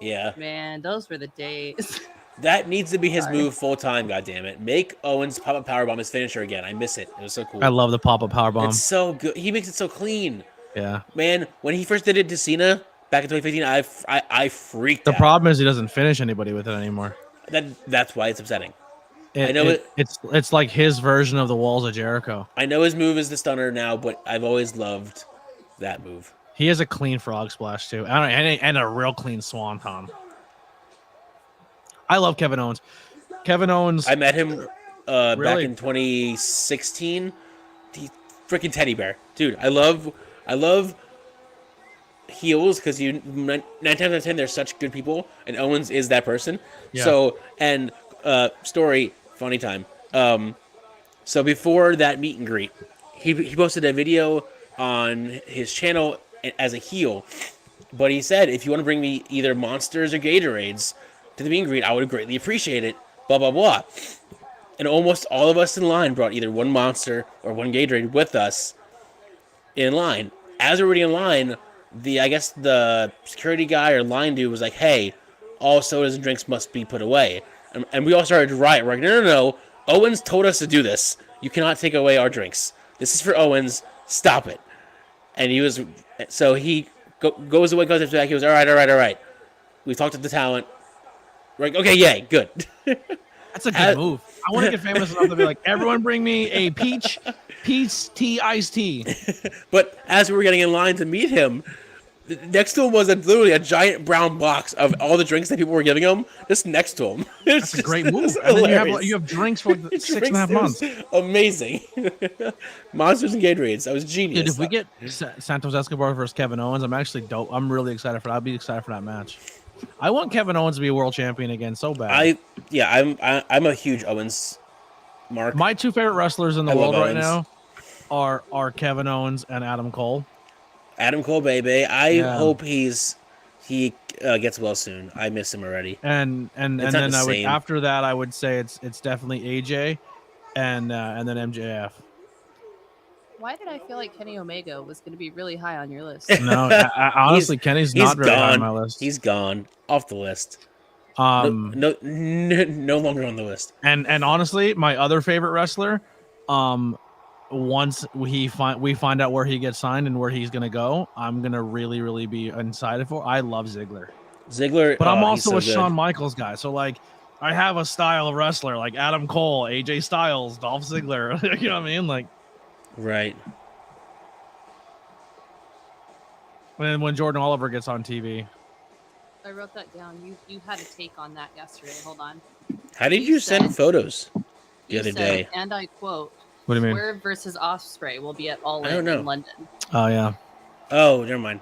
Yeah. Man, those were the days. That needs to be his move full time. God damn it! Make Owens pop-up powerbomb his finisher again. I miss it. It was so cool. I love the pop-up powerbomb. It's so good. He makes it so clean. Yeah. Man, when he first did it to Cena back in 2015, I freaked out. The problem is he doesn't finish anybody with it anymore. That's why it's upsetting. I know it's like his version of the Walls of Jericho. I know his move is the stunner now, but I've always loved that move. He has a clean frog splash too, and a real clean swanton. I love Kevin Owens. Kevin Owens. I met him back in 2016. The freaking teddy bear, dude. I love heels because 9 times out of 10 they're such good people, and Owens is that person. Yeah. So funny time. So before that meet and greet, he posted a video on his channel as a heel, but he said, if you want to bring me either monsters or Gatorades to the meet and greet, I would greatly appreciate it. Blah blah blah. And almost all of us in line brought either one monster or one Gatorade with us in line. As we were already in line, I guess the security guy or line dude was like, "Hey, all sodas and drinks must be put away." And we all started to riot. We're like, no. Owens told us to do this. You cannot take away our drinks. This is for Owens. Stop it. And he goes away, goes back. He was, all right. We talked to the talent. We're like, okay, yay, good. That's a good move. I want to get famous enough to be like, everyone bring me a peach tea iced tea. But as we were getting in line to meet him, next to him was literally a giant brown box of all the drinks that people were giving him, just next to him. That's a great move. And then you have drinks for like 6.5 months. Amazing. Monsters and Gatorades. That was genius. Dude, if we get Santos Escobar versus Kevin Owens, I'm really excited for that. I'll be excited for that match. I want Kevin Owens to be a world champion again so bad. I'm a huge Owens mark. My two favorite wrestlers in the world right now are Kevin Owens and Adam Cole. Adam Cole, baby. I hope he gets well soon. I miss him already. And then after that I would say it's definitely AJ and then MJF. Why did I feel like Kenny Omega was going to be really high on your list? No, honestly, Kenny's not very high on my list. He's gone off the list. No longer on the list. And honestly, my other favorite wrestler, once we find out where he gets signed and where he's gonna go, I'm gonna really be excited for. I love Ziggler, but I'm also a Shawn Michaels guy. So like, I have a style of wrestler like Adam Cole, AJ Styles, Dolph Ziggler. You know what I mean? Like, right. When Jordan Oliver gets on TV. I wrote that down. You had a take on that yesterday. Hold on. How did you send photos the other day? And I quote, what do you mean? Swerve versus Ospreay will be at All In in London. Oh yeah. Oh, never mind.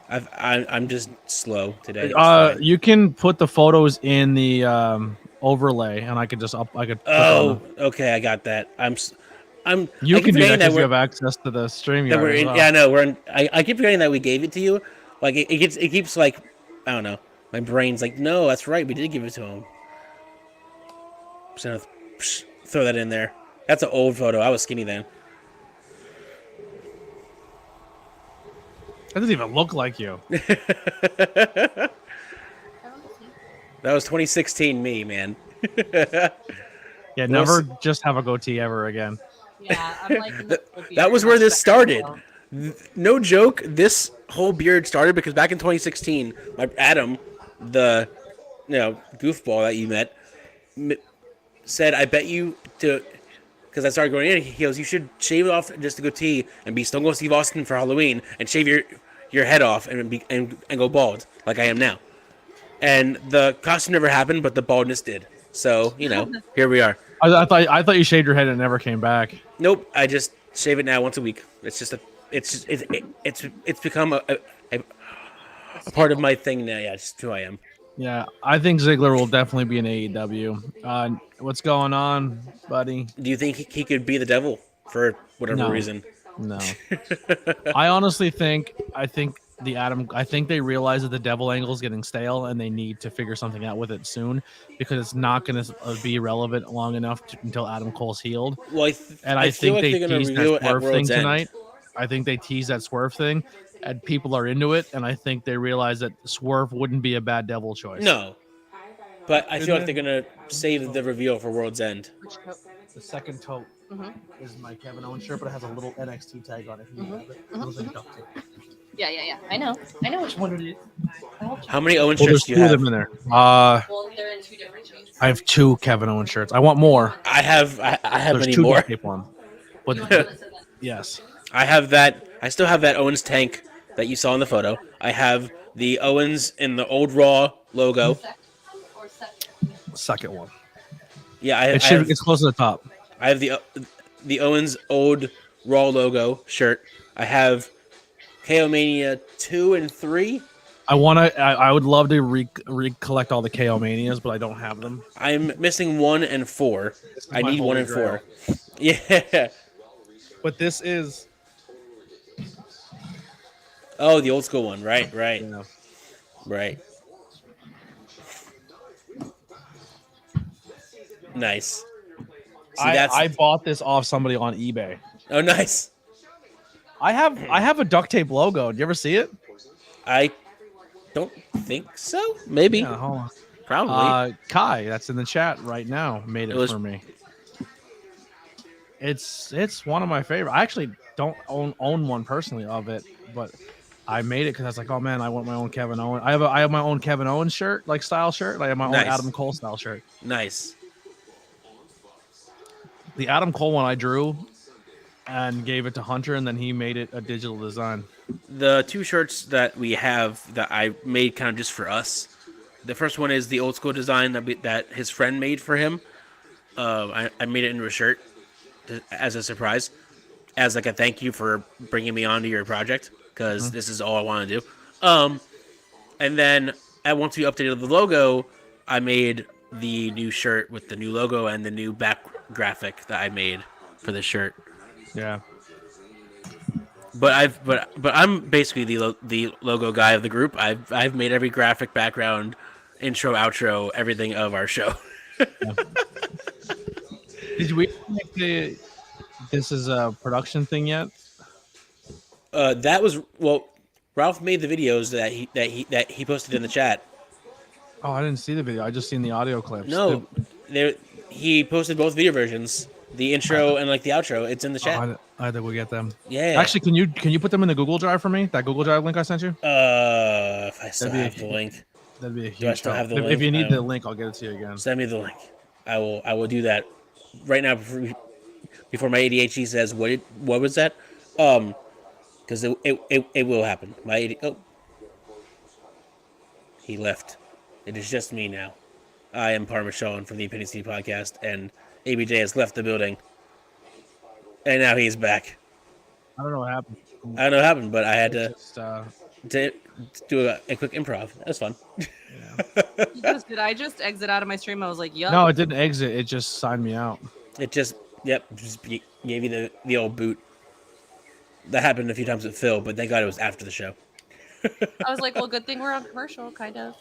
I'm just slow today. You can put the photos in the overlay, and I could just Oh, okay, I got that. You can do that because you have access to the stream. Yeah, no, we're in. I keep forgetting that we gave it to you. Like it keeps like, I don't know. My brain's like, no, that's right, we did give it to him. Just gonna throw that in there. That's an old photo. I was skinny then. That doesn't even look like you. That was 2016 me, man. Yeah, never just have a goatee ever again. Yeah, I'm like that was where this started. No joke, this whole beard started because back in 2016, my Adam, the goofball that you met, said, "I bet you to," because I started going in. He goes, "You should shave it off just a goatee and be Stone Cold Steve Austin for Halloween and shave your head off and go bald like I am now." And the costume never happened, but the baldness did. So here we are. I thought you shaved your head and it never came back. Nope, I just shave it now once a week. It's just it's become a part of my thing now. Yeah, it's just who I am. Yeah, I think Ziggler will definitely be in AEW. What's going on, buddy? Do you think he could be the devil for whatever reason? No. I honestly think they realize that the devil angle is getting stale and they need to figure something out with it soon because it's not going to be relevant long enough until Adam Cole's healed. Well, I think they teased that Swerve thing tonight. I think they teased that Swerve thing and people are into it, and I think they realize that Swerve wouldn't be a bad devil choice. No. But I feel like they're going to save the reveal for World's End. The second tote is my Kevin Owens shirt, but it has a little NXT tag on it. Yeah. I know which one it is. How many Owens shirts do you have? Them in there. Well, they're in two different shirts. I have 2 Kevin Owens shirts. I want more. I have There's many 2 more. One. But yes. I have that. I still have that Owens tank that you saw in the photo. I have the Owens in the old Raw logo. Second one. Yeah, it's close to the top. I have the Owens old Raw logo shirt. I have KO Mania 2 and 3. I would love to recollect all the KO Manias, but I don't have them. I'm missing 1 and 4. I need 1 and 4. Yeah. But this is. Oh, the old school one. Right. Yeah. Right. Nice. See, I bought this off somebody on eBay. Oh, nice. I have a duct tape logo. Did you ever see it? I don't think so. Maybe. Yeah, hold on. Probably. Kai, that's in the chat right now, made it for me. It's one of my favorite. I actually don't own one personally of it, but I made it because I was like, oh man, I want my own Kevin Owens. I have my own Kevin Owens shirt, like style shirt. I have my own Adam Cole style shirt. Nice. The Adam Cole one I drew and gave it to Hunter, and then he made it a digital design. The 2 shirts that we have that I made kind of just for us. The first one is the old school design that his friend made for him. I made it into a shirt as a surprise, as like a thank you for bringing me onto your project, because this is all I want to do. And then once we updated the logo, I made the new shirt with the new logo and the new back graphic that I made for the shirt. Yeah. But I'm basically the logo guy of the group. I've made every graphic, background, intro, outro, everything of our show. Did we make this is a production thing yet? That was Ralph made the videos that he posted in the chat. Oh, I didn't see the video. I just seen the audio clips. No, he posted both video versions, the intro and like the outro. It's in the chat. I think we'll get them. Yeah. Actually, can you put them in the Google Drive for me? That Google Drive link I sent you. If I still have the link. That'd be a Do I huge still help. have the If link? you need the link, I'll get it to you again. Send me the link. I will do that right now before my ADHD says what was that? Because it will happen. He left. It is just me now. I am Parmesan from the Opinion City podcast, and ABJ has left the building, and now he's back. I don't know what happened. I don't know what happened, but I had to do a quick improv. That was fun. Yeah. Did I just exit out of my stream? I was like, yup. No, it didn't exit. It just signed me out. It just gave you the old boot. That happened a few times with Phil, but thank God it was after the show. I was like, well, good thing we're on commercial, kind of.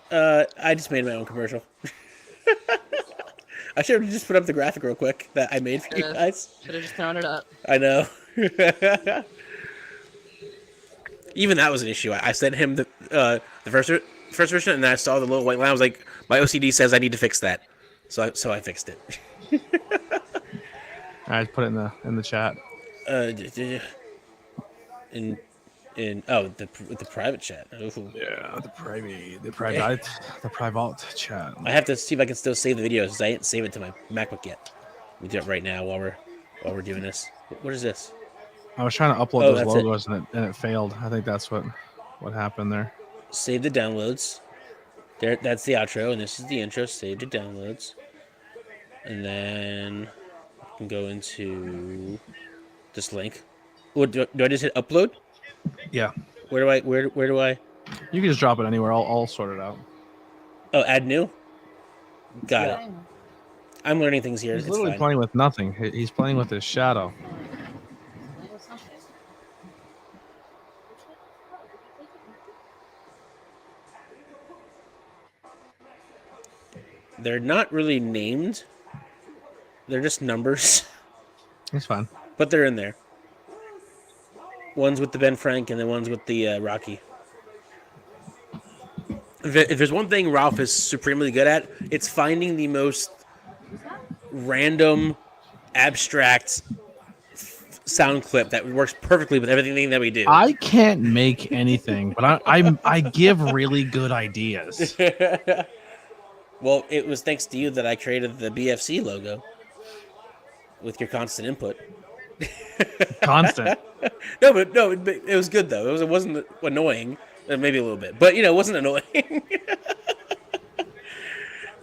I just made my own commercial. I should have just put up the graphic real quick that I made for you guys. Should have just thrown it up. I know. Even that was an issue. I sent him the first version, and then I saw the little white line. I was like, my OCD says I need to fix that, so I fixed it. I put it in the chat. The private chat. Ooh. Yeah, the private chat. I have to see if I can still save the videos because I didn't save it to my MacBook yet. We do it right now while we're doing this. What is this? I was trying to upload those logos and it failed. I think that's what happened there. Save the downloads. There, that's the outro, and this is the intro. Save the downloads, and then I can go into this link. What do I just hit upload? Yeah. Where do I? You can just drop it anywhere. I'll sort it out. Oh, add new. Got it. I'm learning things here. He's literally playing with nothing. He's playing with his shadow. They're not really named. They're just numbers. That's fine. But they're in there. One's with the Ben Frank and the one's with the Rocky. If there's one thing Ralph is supremely good at, it's finding the most random, abstract sound clip that works perfectly with everything that we do. I can't make anything, but I give really good ideas. Well, it was thanks to you that I created the BFC logo with your constant input. Constant. No, but it was good though. It wasn't annoying, maybe a little bit, but it wasn't annoying.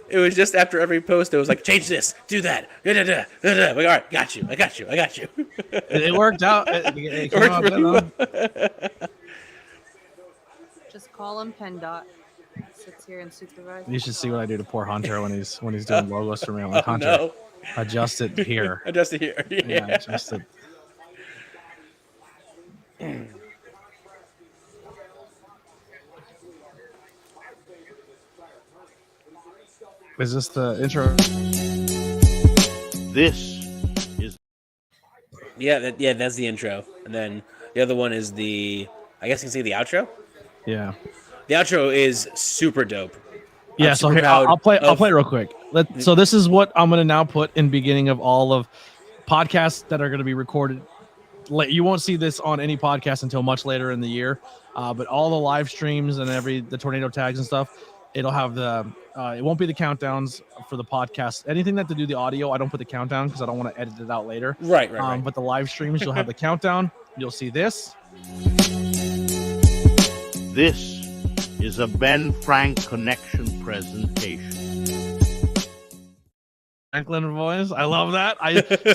It was just after every post, it was like, change this, do that, like, all right, got you. It worked out. It came out really good, Just call him PennDot. Sits here and supervises. You should see what I do to poor Hunter when he's doing logos for me. I'm like, Hunter, no. adjust it here. Adjust it here. Yeah, adjust it. Is this the intro? This is. Yeah, that's the intro, and then the other one is I guess you can say the outro. Yeah. The outro is super dope. Yeah, so here I'll play it real quick. So this is what I'm gonna now put in beginning of all of podcasts that are gonna be recorded. You won't see this on any podcast until much later in the year, but all the live streams and the tornado tags and stuff, it'll have it won't be the countdowns for the podcast. Anything that to do the audio, I don't put the countdown because I don't want to edit it out later. Right. But the live streams, you'll have the countdown. You'll see this. This is a Ben Frank Connection presentation. Franklin voice. I love that.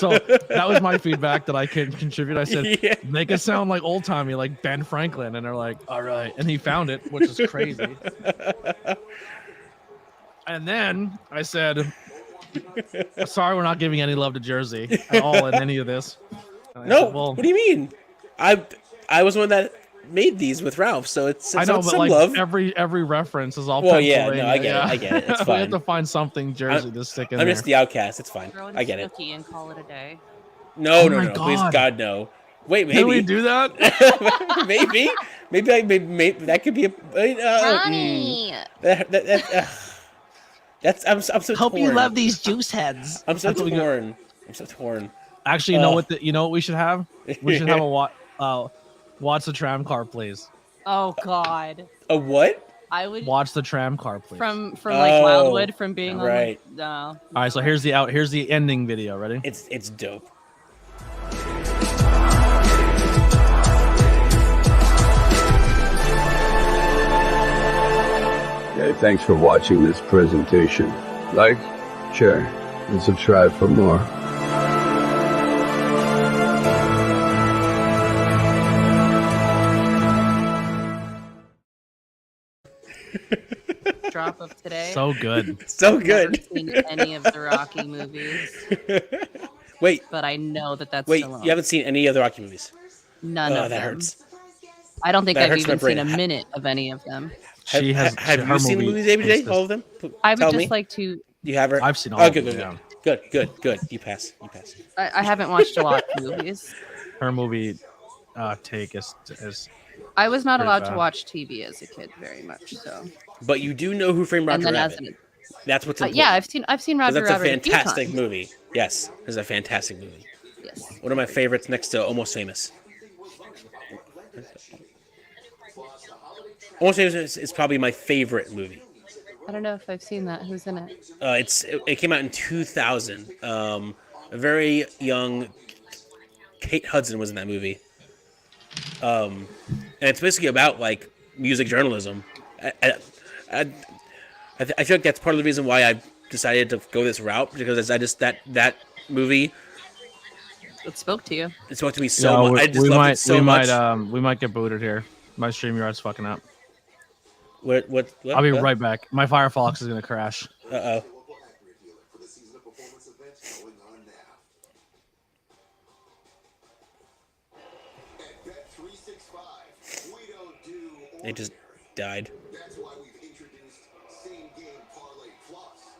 So that was my feedback that I could contribute. I said, make it sound like old timey, like Ben Franklin. And they're like, all right. And he found it, which is crazy. And then I said, sorry, we're not giving any love to Jersey at all in any of this. No, what do you mean? I was one that made these with Ralph, so it's I know, but some like love. every reference is all. Well, yeah, no, I get it. It's fine. We have to find something Jersey to stick in. I'm just the outcast. It's fine. Throw in I get it. and call it a day. No, Oh no, my no. Please, God. God, no. Wait, maybe. Can we do that? maybe. Maybe that could be a. Ronnie. That's I'm so Hope torn. you love these juice heads. I'm so That's what we got. torn. I'm so torn. Actually, you know what? You know what we should have? We should have a watch the tram car, please. Oh God. A what? I would Watch the tram car, please. from like Wildwood from being right. on the, no. All right, so here's the ending video. Ready? It's dope. Okay, thanks for watching this presentation. Like, share, and subscribe for more. Drop of today. So good. So Never good. seen any of the Rocky movies, Wait, but I know that's wait. still on. You haven't seen any of the Rocky movies? None Oh, of that them. hurts. I don't think That I've hurts my even seen a brain. minute of any of them. Have you seen the movies, ABJ? All of them? I would Tell just me. like to. You have her? I've seen all Oh, of good, them. good, Yeah. good. You pass. I haven't watched a lot of movies. Her movie take is I was not Pretty allowed bad. to watch TV as a kid very much. So. But you do know Who Framed And Roger then Rabbit. as an, That's what's important. yeah, I've seen 'Cause Roger that's a Rabbit few fantastic times. movie. Yes, it's a fantastic movie. Yes. One of my favorites next to Almost Famous. Almost Famous is probably my favorite movie. I don't know if I've seen that. Who's in it? It came out in 2000. A very young Kate Hudson was in that movie. And it's basically about like music journalism. I feel like that's part of the reason why I decided to go this route, because I just that movie, It spoke to you. it spoke to me so much. I just loved it so much. We might get booted here. My stream yard's fucking up. What? I'll be right back. My Firefox is gonna crash. Uh-oh. It just died. That's why we've introduced Same Game Parlay Plus.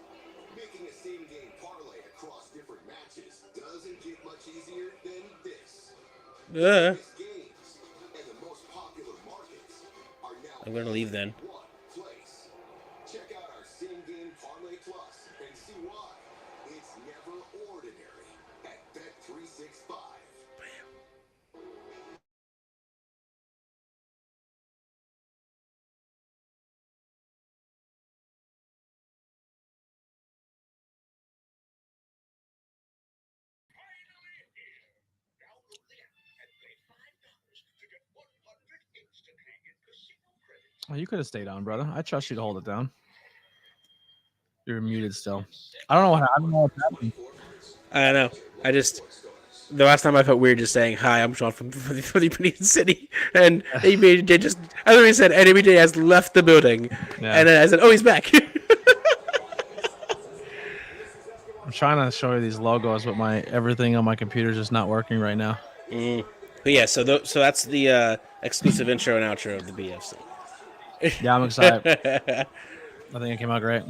Making a same game parlay across different matches doesn't get much easier than this. Biggest games and the most popular markets are now I'm gonna leave then. one place. Check out our Same Game Parlay Plus and see why it's never ordinary at Bet365. Oh, you could have stayed on, brother. I trust you to hold it down. You're muted still. I don't know what's happening. I don't know. The last time I felt weird just saying, hi, I'm Sean from the Benin City. And ABJ just, as I said, ABJ has left the building. Yeah. And then I said, oh, he's back. I'm trying to show you these logos, but everything on my computer is just not working right now. But yeah, so that's the exclusive intro and outro of the BFC. Yeah, I'm excited. I think it came out great.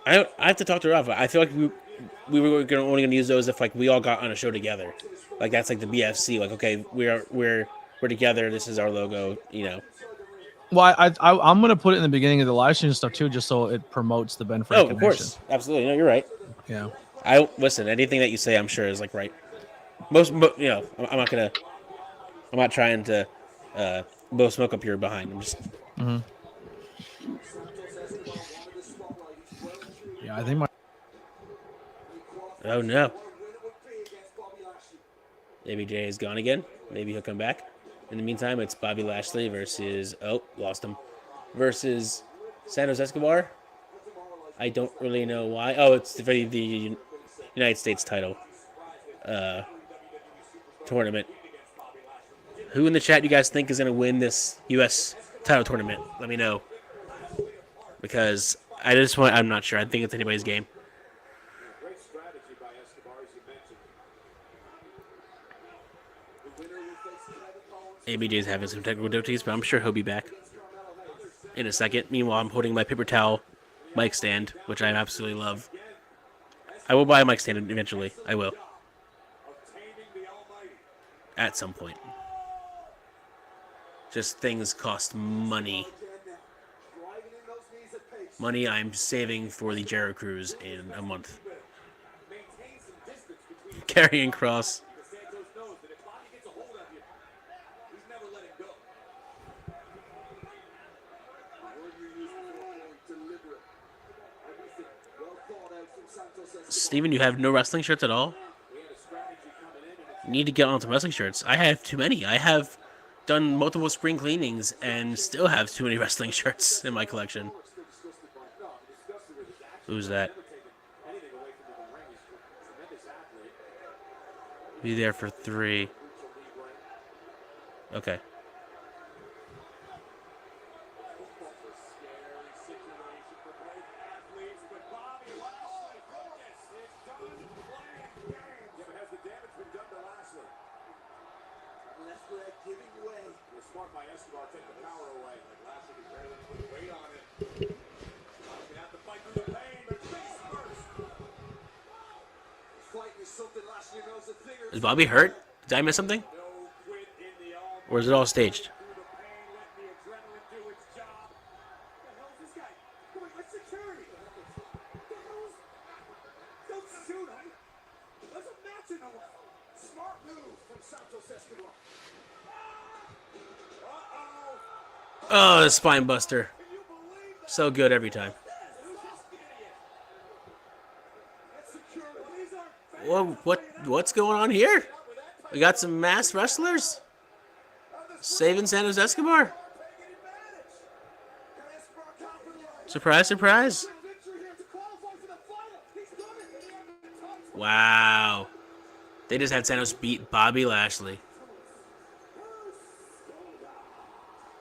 I have to talk to Rafa. I feel like we were only going to use those if like we all got on a show together. Like that's like the BFC. Like okay, we're together. This is our logo. You know. Well, I'm gonna put it in the beginning of the live stream stuff too, just so it promotes the Ben Frank Oh, of course, absolutely. No, you're right. Yeah. I listen. Anything that you say, I'm sure is like right. I'm not trying to blow smoke up your behind. I'm just. Mm-hmm. Yeah, I think my. Oh no. ABJ is gone again. Maybe he'll come back. In the meantime, it's Bobby Lashley versus lost him. Versus Santos Escobar. I don't really know why. Oh, it's the United States title tournament. Who in the chat you guys think is gonna win this US title tournament? Let me know. Because I'm not sure. I think it's anybody's game. ABJ is having some technical difficulties, but I'm sure he'll be back in a second. Meanwhile, I'm holding my paper towel mic stand, which I absolutely love. I will buy a mic stand eventually. I will. at some point. Just things cost money. Money I'm saving for the Jericho Cruise in a month. Karrion Kross. Steven, you have no wrestling shirts at all? You need to get on some wrestling shirts. I have too many. I have done multiple spring cleanings and still have too many wrestling shirts in my collection. Who's that? Be there for 3. Okay. Is Bobby hurt? Did I miss something? Or is it all staged? Oh, the spine buster. So good every time. Whoa, what's going on here? We got some masked wrestlers saving Santos Escobar. Surprise, surprise. Wow. They just had Santos beat Bobby Lashley.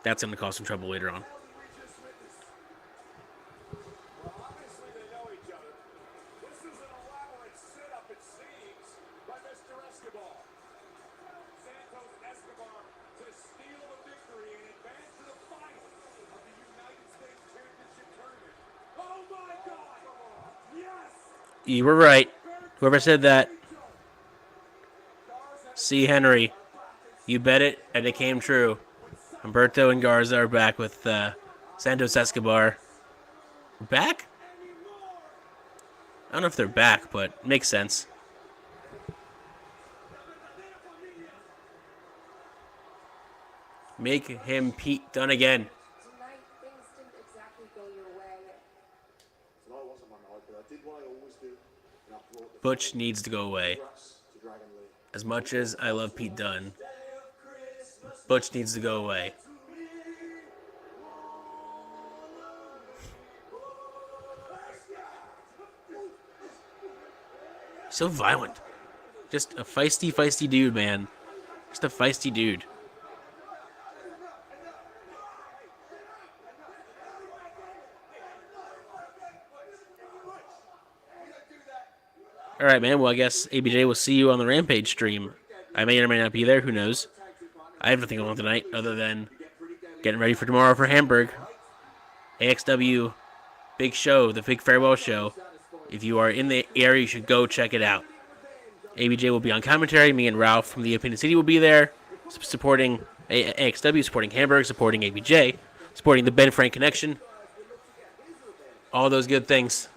That's going to cause some trouble later on. You were right. Whoever said that. C. Henry. You bet it, and it came true. Humberto and Garza are back with Santos Escobar. Back? I don't know if they're back, but it makes sense. Make him Pete Dunne again. Butch needs to go away. As much as I love Pete Dunne, Butch needs to go away. So violent. Just a feisty dude, man. Just a feisty dude. All right, man. Well, I guess ABJ will see you on the Rampage stream. I may or may not be there. Who knows? I have nothing on tonight other than getting ready for tomorrow for Hamburg. AXW big show, the big farewell show. If you are in the area, you should go check it out. ABJ will be on commentary. Me and Ralph from the Opinion City will be there, supporting AXW, supporting Hamburg, supporting ABJ, supporting the Ben Frank Connection. All those good things.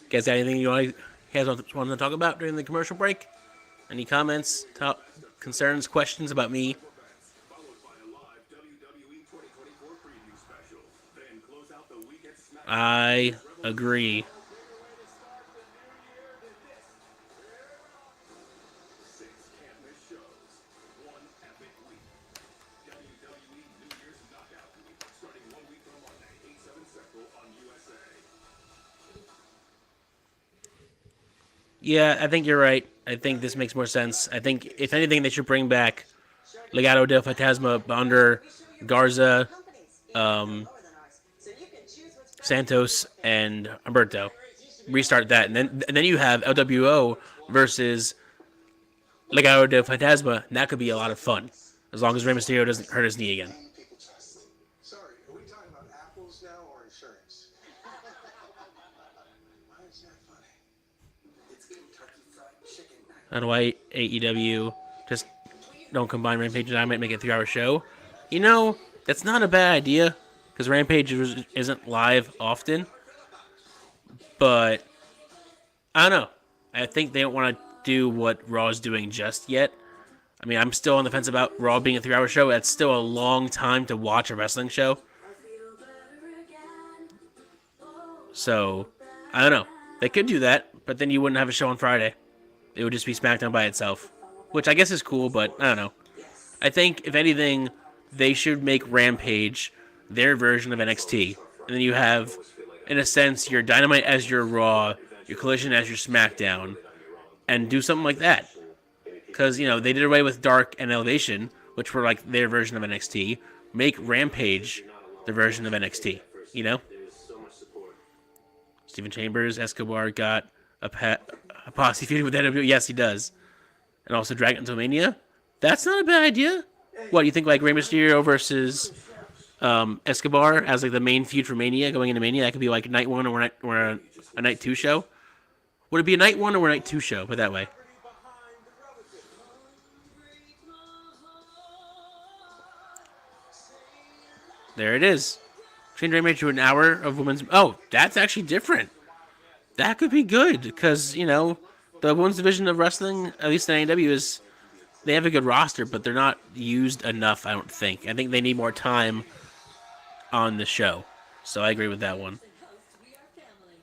Guys, got anything you guys want to talk about during the commercial break? Any comments, concerns, questions about me? I agree. Yeah, I think you're right. I think this makes more sense. I think, if anything, they should bring back Legado del Fantasma, Bonder, Garza, Santos and Humberto. Restart that, and then you have LWO versus Legado del Fantasma, and that could be a lot of fun, as long as Rey Mysterio doesn't hurt his knee again. Sorry, are we talking about apples now or insurance? Why is that funny? It's Kentucky Fried Chicken night. I don't know why AEW just don't combine Rampage and Dynamite, make it a 3-hour show. You know, that's not a bad idea, because Rampage isn't live often. But, I don't know. I think they don't want to do what Raw is doing just yet. I mean, I'm still on the fence about Raw being a 3-hour show. That's still a long time to watch a wrestling show. So, I don't know. They could do that, but then you wouldn't have a show on Friday. It would just be SmackDown by itself, which I guess is cool, but I don't know. I think, if anything, they should make Rampage their version of NXT. And then you have, in a sense, your Dynamite as your Raw, your Collision as your SmackDown, and do something like that. Because, you know, they did away with Dark and Elevation, which were like their version of NXT. Make Rampage the version of NXT, you know? Steven Chambers, Escobar got a posse feud with WWE. Yes, he does. And also Dragon to Mania. That's not a bad idea. What, you think like Rey Mysterio versus Escobar as like the main feud for Mania going into Mania? That could be like night 1 or a night 2 show. Would it be a night 1 or a night 2 show? Put it that way. There it is. Change Rampage to an hour of women's... Oh, that's actually different. That could be good, because, you know, the women's division of wrestling, at least in AEW, is... They have a good roster, but they're not used enough, I don't think. I think they need more time on the show. So I agree with that one.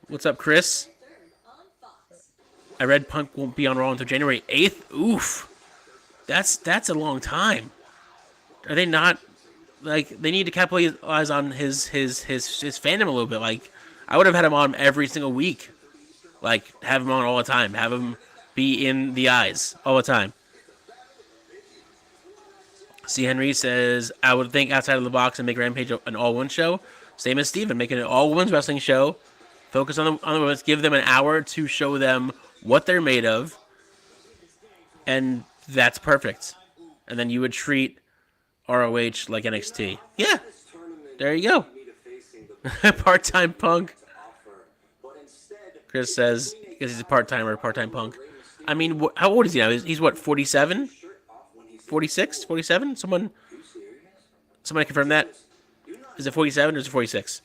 What's up, Chris? I read Punk won't be on Raw until January 8th. Oof. That's a long time. Are they not... Like, they need to capitalize on his fandom a little bit. Like, I would have had him on every single week. Like, have him on all the time. Have him be in the eyes all the time. C. Henry says, I would think outside of the box and make Rampage an all-women's show. Same as Steven, make it an all-women's wrestling show. Focus on the women's. Give them an hour to show them what they're made of. And that's perfect. And then you would treat ROH like NXT. Yeah. There you go. Part-time Punk. Chris says, because he's a part-timer, part-time Punk. I mean, how old is he now? He's what, 47? 46? 47? Someone confirm that? Is it 47 or is it 46?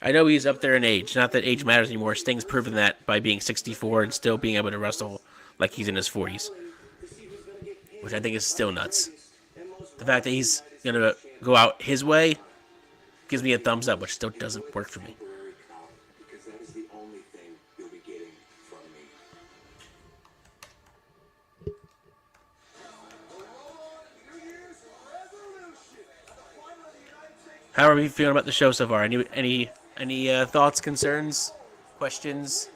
I know he's up there in age. Not that age matters anymore. Sting's proven that by being 64 and still being able to wrestle like he's in his 40s. Which I think is still nuts. The fact that he's going to go out his way gives me a thumbs up, which still doesn't work for me. How are we feeling about the show so far? Any thoughts, concerns, questions?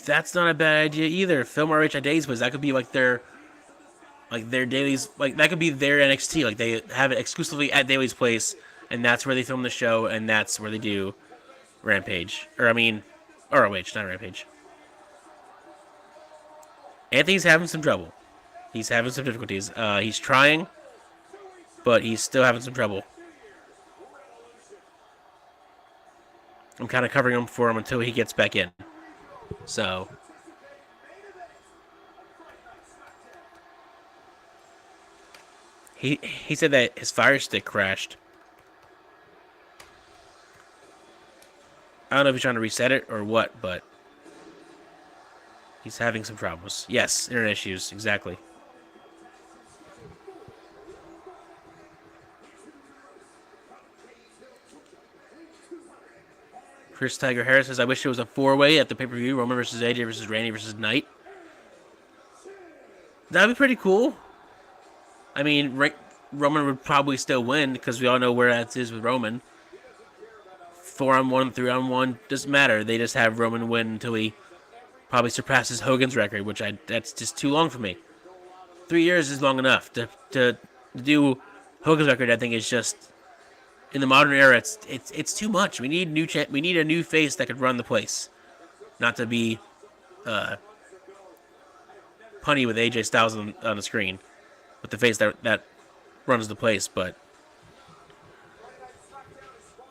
That's not a bad idea either. Film ROH at Days Place. That could be like their dailies. Like that could be their NXT. Like they have it exclusively at Daily's Place, and that's where they film the show, and that's where they do Rampage. Or I mean, ROH, not Rampage. Anthony's having some trouble. He's having some difficulties. He's trying, but he's still having some trouble. I'm kind of covering him for him until he gets back in. So, he said that his Fire Stick crashed. I don't know if he's trying to reset it or what, but he's having some problems. Yes, internet issues, exactly. Chris Tiger Harris says, I wish it was a 4-way at the pay-per-view. Roman versus AJ versus Randy versus Knight. That'd be pretty cool. I mean, Roman would probably still win because we all know where that is with Roman. 4-on-1, 3-on-1, doesn't matter. They just have Roman win until he probably surpasses Hogan's record, which that's just too long for me. 3 years is long enough to do Hogan's record. I think is just in the modern era. It's too much. We need we need a new face that could run the place, not to be punny with AJ Styles on the screen, with the face that runs the place. But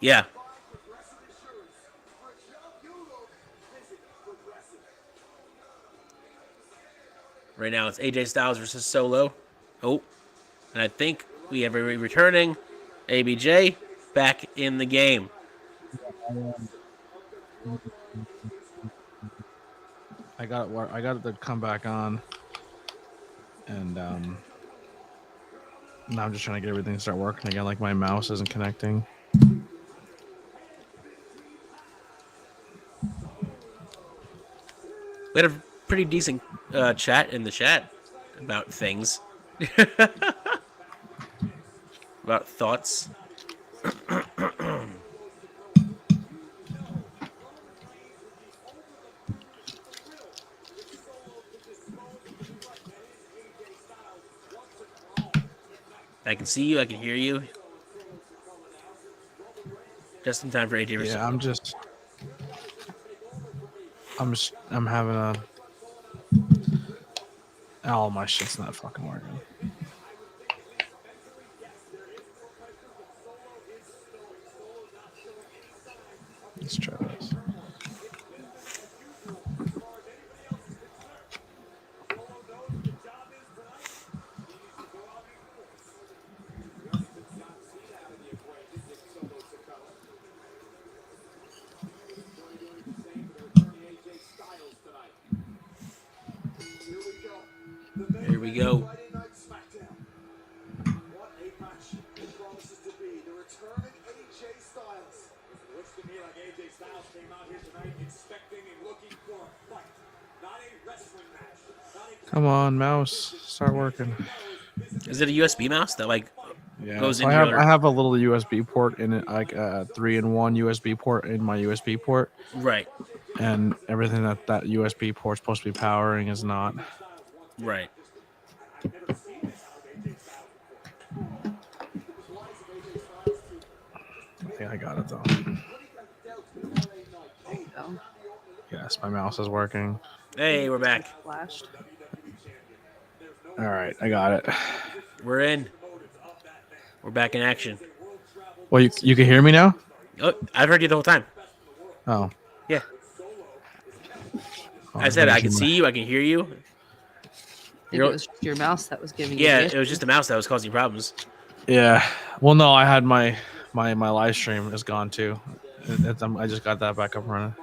yeah. Right now it's AJ Styles versus Solo. Oh, and I think we have a returning ABJ back in the game. I got it to come back on, and now I'm just trying to get everything to start working again. Like my mouse isn't connecting. We had a pretty decent chat in the chat about things, about thoughts. I can see you. I can hear you. Just in time for AJ versus. Yeah, I'm having a. Oh, my shit's not fucking working. Let's try this. Here we go. What a match it promises to be. The returning AJ Styles. It looks to me like AJ Styles came out here tonight expecting and looking for a fight, not a wrestling match. Come on, mouse, start working. Is it a USB mouse that goes so in? I have a little USB port in it, like a 3-in-1 USB port in my USB port. Right. And everything that USB port's supposed to be powering is not. Right. I think I got it though. There you go. Yes, my mouse is working. Hey, we're back. Flashed. All right, I got it. We're in. We're back in action. Well, you can hear me now? Oh, I've heard you the whole time. Oh. Yeah. Oh, I said I can see you. I can hear you. I think it was just your mouse that was giving you. Yeah, the it was just the mouse that was causing problems. Yeah. Well, no, I had my live stream is gone too. I just got that back up running.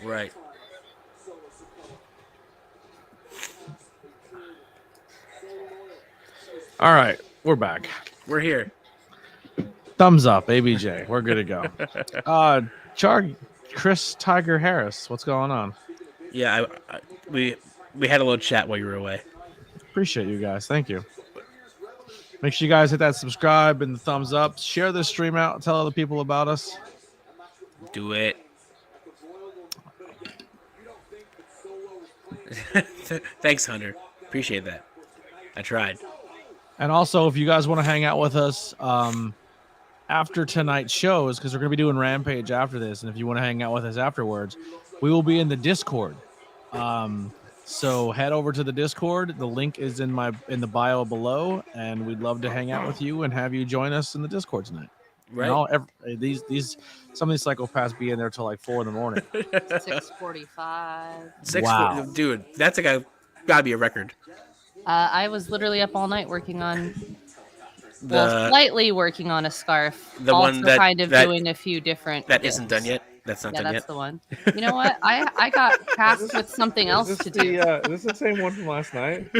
Right. All right, we're back. We're here. Thumbs up, ABJ. We're good to go. Chris Tiger Harris, what's going on? Yeah, we had a little chat while you were away. Appreciate you guys. Thank you. Make sure you guys hit that subscribe and the thumbs up. Share this stream out. Tell other people about us. Do it. Thanks, Hunter. Appreciate that. I tried. And also, if you guys want to hang out with us after tonight's shows, because we're going to be doing Rampage after this, and if you want to hang out with us afterwards, we will be in the Discord. So head over to the Discord. The link is in the bio below, and we'd love to hang out with you and have you join us in the Discord tonight. Right. Some of these psychopaths be in there till like 4 a.m. 6:45. Wow. Dude, that's gotta be a record. I was literally up all night working on, slightly working on a scarf. The also one that kind of doing a few different. That isn't done yet. That's not done yet. That's the one. You know what? I got tasked with something else to do. Is this the same one from last night?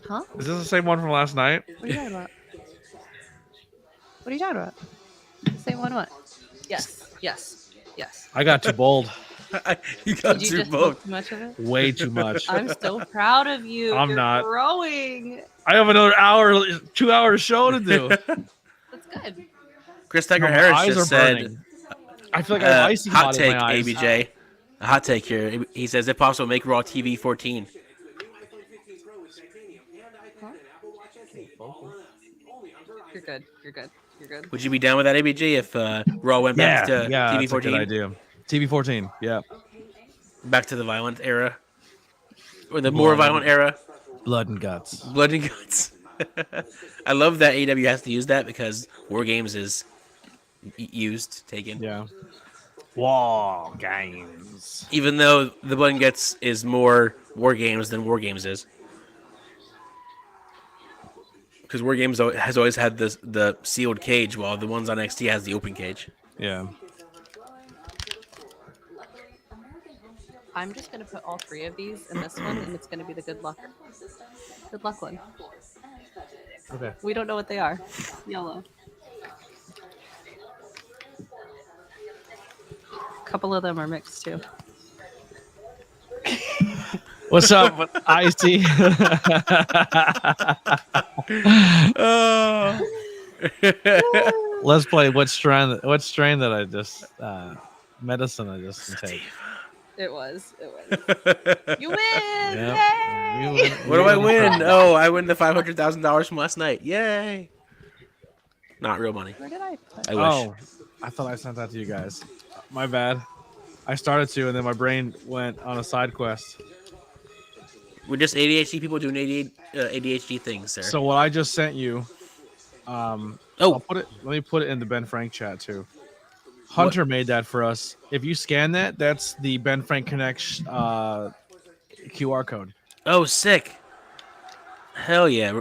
Huh? Is this the same one from last night? What are you talking about? What are you talking about? Same one what? Yes. I got too bold. You got Did you too just bold. look too much of it? Way too much. I'm so proud of you. I'm You're not. growing. I have another 2-hour show to do. That's good. Chris Tiger No, my Harris eyes just are said, burning. I feel like I have icing hot hot in take, my eyes. ABJ. A hot take here. He says, if possible, make Raw TV 14. You're good. You're good. You're good. Would you be down with that, ABJ, if Raw went back to TV TV 14? That's a good idea. TV 14. Yeah. Back to the violent era, or the more violent era. Blood and guts. Blood and guts. I love that AEW has to use that because War Games is taken. Yeah. War Games. Even though the Blood and Guts is more War Games than War Games is. Because War Games has always had the sealed cage, while the ones on NXT has the open cage. Yeah. I'm just gonna put all 3 of these in this one, and it's gonna be the good luck one. Okay. We don't know what they are. YOLO. A couple of them are mixed too. What's up, Ice-T? Let's play what strain that I just medicine I just take. It was. You win! Yep. Yay! What do I win? Oh, I win the $500,000 from last night. Yay! Not real money. Where did I put? I wish. Oh, I thought I sent that to you guys. My bad. I started to, and then my brain went on a side quest. We're just ADHD people doing ADHD things, sir. So what I just sent you, I'll put it. Let me put it in the Ben Frank chat too. Hunter made that for us. If you scan that, that's the Ben Frank Connect QR code. Oh, sick! Hell yeah,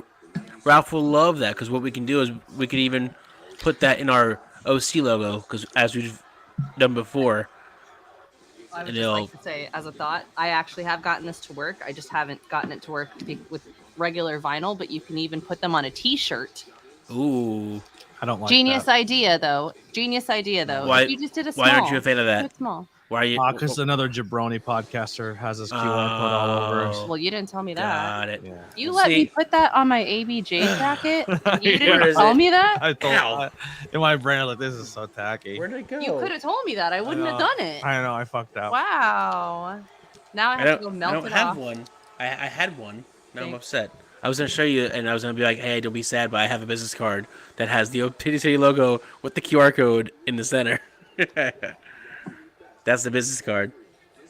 Ralph will love that because what we can do is we could even put that in our OC logo because as we've done before. I would just like to say, as a thought, I actually have gotten this to work. I just haven't gotten it to work with regular vinyl, but you can even put them on a T-shirt. Ooh, I don't like Genius that. idea, though. Why, if you just did a small, why aren't you a fan of that? do it small. Why are you? Because another jabroni podcaster has his QR code all over. Well, you didn't tell me that. Got it. Yeah. You let me put that on my ABJ jacket. You didn't Where is tell it? me that. I thought in my brain, like this is so tacky. Where'd it go? You could have told me that. I wouldn't have done it. I know, I fucked up. Wow. Now I have to go melt I don't it have off. one. I had one. Now I'm Thanks. upset. I was gonna show you, and I was gonna be like, "Hey, don't be sad," but I have a business card that has the Titty City logo with the QR code in the center. That's the business card.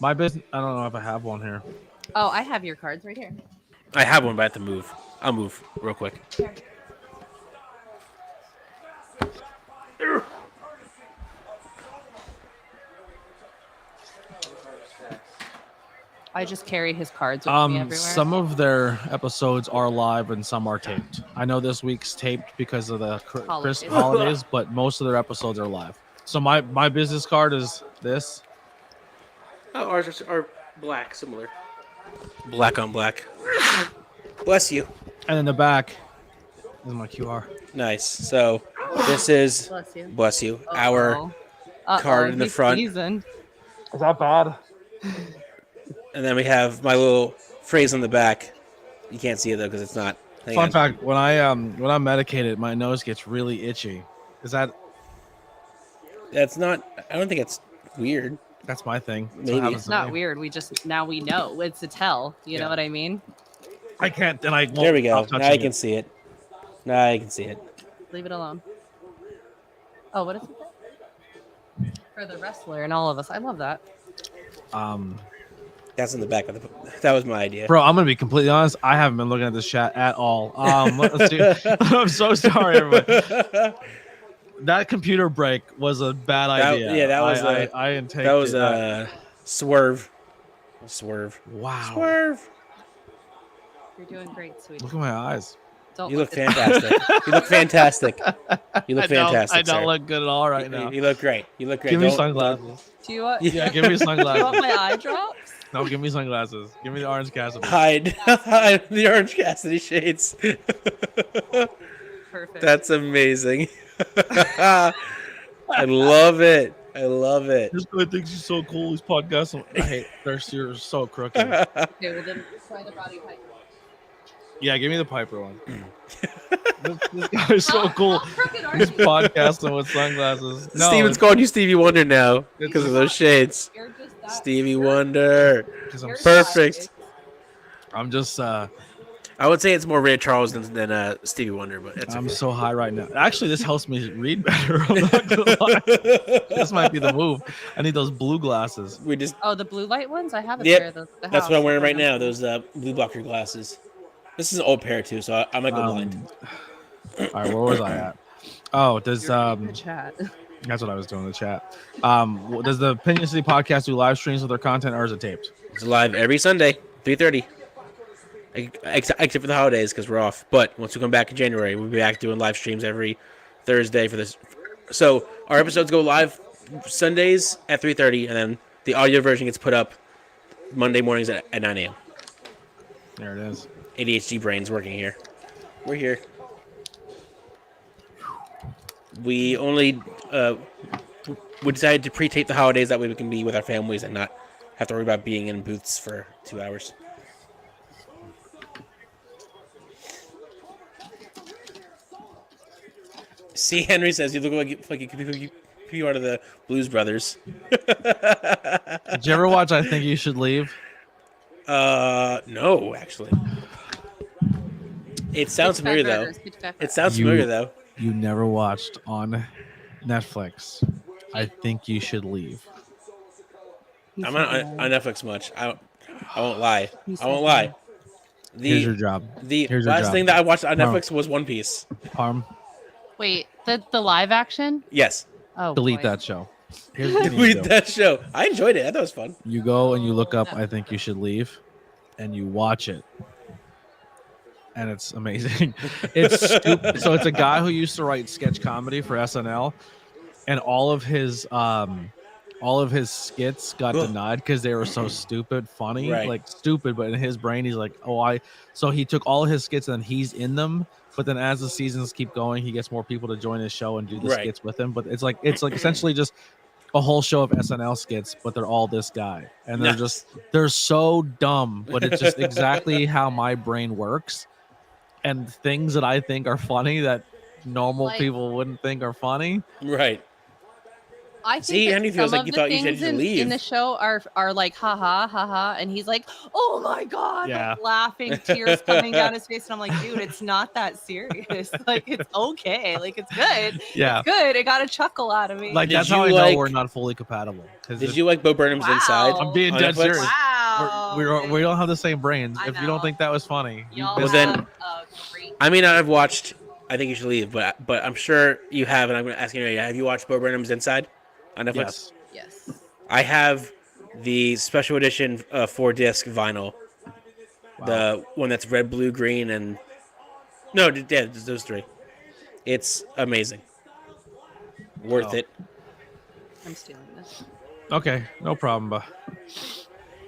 My business. I don't know if I have one here. Oh, I have your cards right here. I have one, but I have to move. I'll move real quick. I just carry his cards with me everywhere. Some of their episodes are live and some are taped. I know this week's taped because of the Christmas holidays, but most of their episodes are live. So my business card is this. Oh, ours are black, similar. Black on black. Bless you. And in the back is my QR. Nice. So this is bless you. Our card in the front. Is that bad? And then we have my little phrase on the back. You can't see it though because it's not. Fun fact: when I'm medicated, my nose gets really itchy. Is that? That's not. I don't think it's weird. That's my thing. Maybe It's not weird. We just now we know it's a tell. You know what I mean? I can't. Then I won't. There we go. Stop Now I touching can it. see it. Now I can see it. Leave it alone. Oh, what is it? For the wrestler and all of us. I love that. That's in the back of the. That was my idea. Bro, I'm gonna be completely honest. I haven't been looking at this chat at all. Let's see. I'm so sorry, everybody. That computer break was a bad idea. That was I didn't take that was it. a swerve. Swerve. Wow. Swerve. You're doing great, sweetie. Look at my eyes. Don't You look at- fantastic. You look fantastic. You look fantastic. I don't sir. look good at all right now. You look great. You look great. Give me Don't- sunglasses. Do you want? Yeah, give me Do you sunglasses. want my eye drops? No, give me sunglasses. Give me the orange Cassidy. Hide the Orange Cassidy shades. Perfect. That's amazing. I love it. I love it. This guy thinks he's so cool. He's podcasting. I hate thirst. You're so crooked. Okay, well then try the body pipe. Yeah, give me the Piper one. this guy's so cool. How crooked are He's you? podcasting with sunglasses. No, Steven's calling you Stevie Wonder now because of those shades. You're just that Stevie Wonder. 'cause I'm You're Perfect. I'm just I would say it's more Ray Charles than Stevie Wonder, but it's I'm okay. so high right now. Actually, this helps me read better. I'm not gonna lie. This might be the move. I need those blue glasses. We just Oh, the blue light ones? I have a Yep. pair of those. at the That's what house. I'm wearing right now. Those blue blocker glasses. This is an old pair too, so I might go blind. All right, where was I at? Oh, does The chat. that's what I was doing in the chat. Does the Opinion City podcast do live streams of their content, or is it taped? It's live every Sunday, 3:30. Except for the holidays because we're off. But once we come back in January, we'll be back doing live streams every Thursday for this. So our episodes go live Sundays at 3:30, and then the audio version gets put up Monday mornings at 9 a.m. There it is. ADHD brains working here. We're here. We only we decided to pre-tape the holidays that way we can be with our families and not have to worry about being in booths for 2 hours. See, Henry says you look like you could be one of the Blues Brothers. Did you ever watch I Think You Should Leave? No, actually. It sounds familiar though. It sounds familiar though. You never watched on Netflix I Think You Should Leave. I'm not on Netflix much. I won't lie. I won't lie. Here's your job. The Here's your last job. thing that I watched on No. Netflix was One Piece. Parm, Wait, the live action? Yes. Oh, delete boy. that show. Here's what you need to Delete do. that show. I enjoyed it. I thought it was fun. You go and you look up I Think You Should Leave, and you watch it. And it's amazing. It's stupid. So it's a guy who used to write sketch comedy for SNL, and all of his skits got denied because they were so stupid, funny, Right. like stupid. But in his brain, he's like, so he took all of his skits and he's in them. But then as the seasons keep going, he gets more people to join his show and do the Right. skits with him. But it's like essentially just a whole show of SNL skits, but they're all this guy, and they're so dumb. But it's just exactly how my brain works. And things that I think are funny that normal people wouldn't think are funny. Right. I think See, that Henry feels some like of you the thought you things should leave. in the show are like ha ha, and he's like, oh my god, Yeah. like, laughing, tears coming down his face, and I'm like, dude, it's not that serious. Like, it's okay, like it's good. Yeah. It's good. It got a chuckle out of me. Like Did that's how I you know like- we're not fully compatible. Did you like Bo Burnham's Inside? I'm being on dead Netflix? serious. Wow. We don't have the same brains. I If you don't know. think that was funny, you Y'all missed then- have it. a great. I may not have watched I Think You Should Leave, but I'm sure you have, and I'm going to ask you, have you watched Bo Burnham's Inside on Netflix? Yes. Yes. I have the special edition 4-disc vinyl. The one that's red, blue, green, and... No, yeah, those three. It's amazing. Worth Oh. it. I'm stealing this. Okay, no problem. But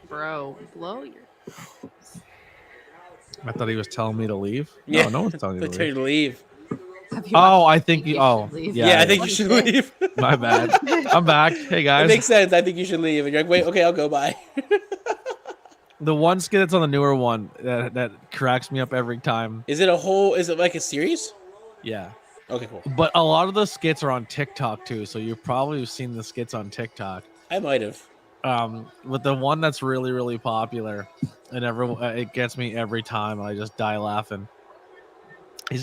Bro, blow your. I thought he was telling me to leave. Yeah. No, no one's telling you They to tell you leave. to leave. Have you Oh, watched I think you. Oh, Leave? Yeah, I think What you is should it? leave. My bad. I'm back. Hey It guys. makes sense. I think you should leave. And you're like, wait, okay, I'll go by. The one skit that's on the newer one that cracks me up every time. Is it like a series? Yeah. Okay, cool. But a lot of the skits are on TikTok too, so you've probably seen the skits on TikTok. I might have. But the one that's really, really popular, and it gets me every time. I just die laughing.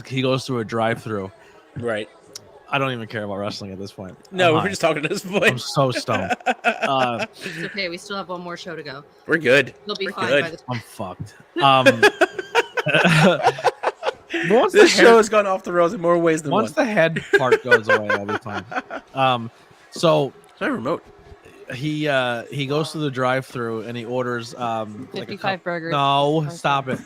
He goes through a drive-through. Right. I don't even care about wrestling at this point. No, I'm we're high. just talking at this I'm point. so stoned. It's okay. We still have one more show to go. We're good. They'll be We're fine good. by the time. I'm fucked. Once the This show hair- has gone off the rails in more ways than once one. the head part goes away, I'll be fine. So It's my remote. he goes through the drive-through and he orders like a 55 burgers. No, stop it.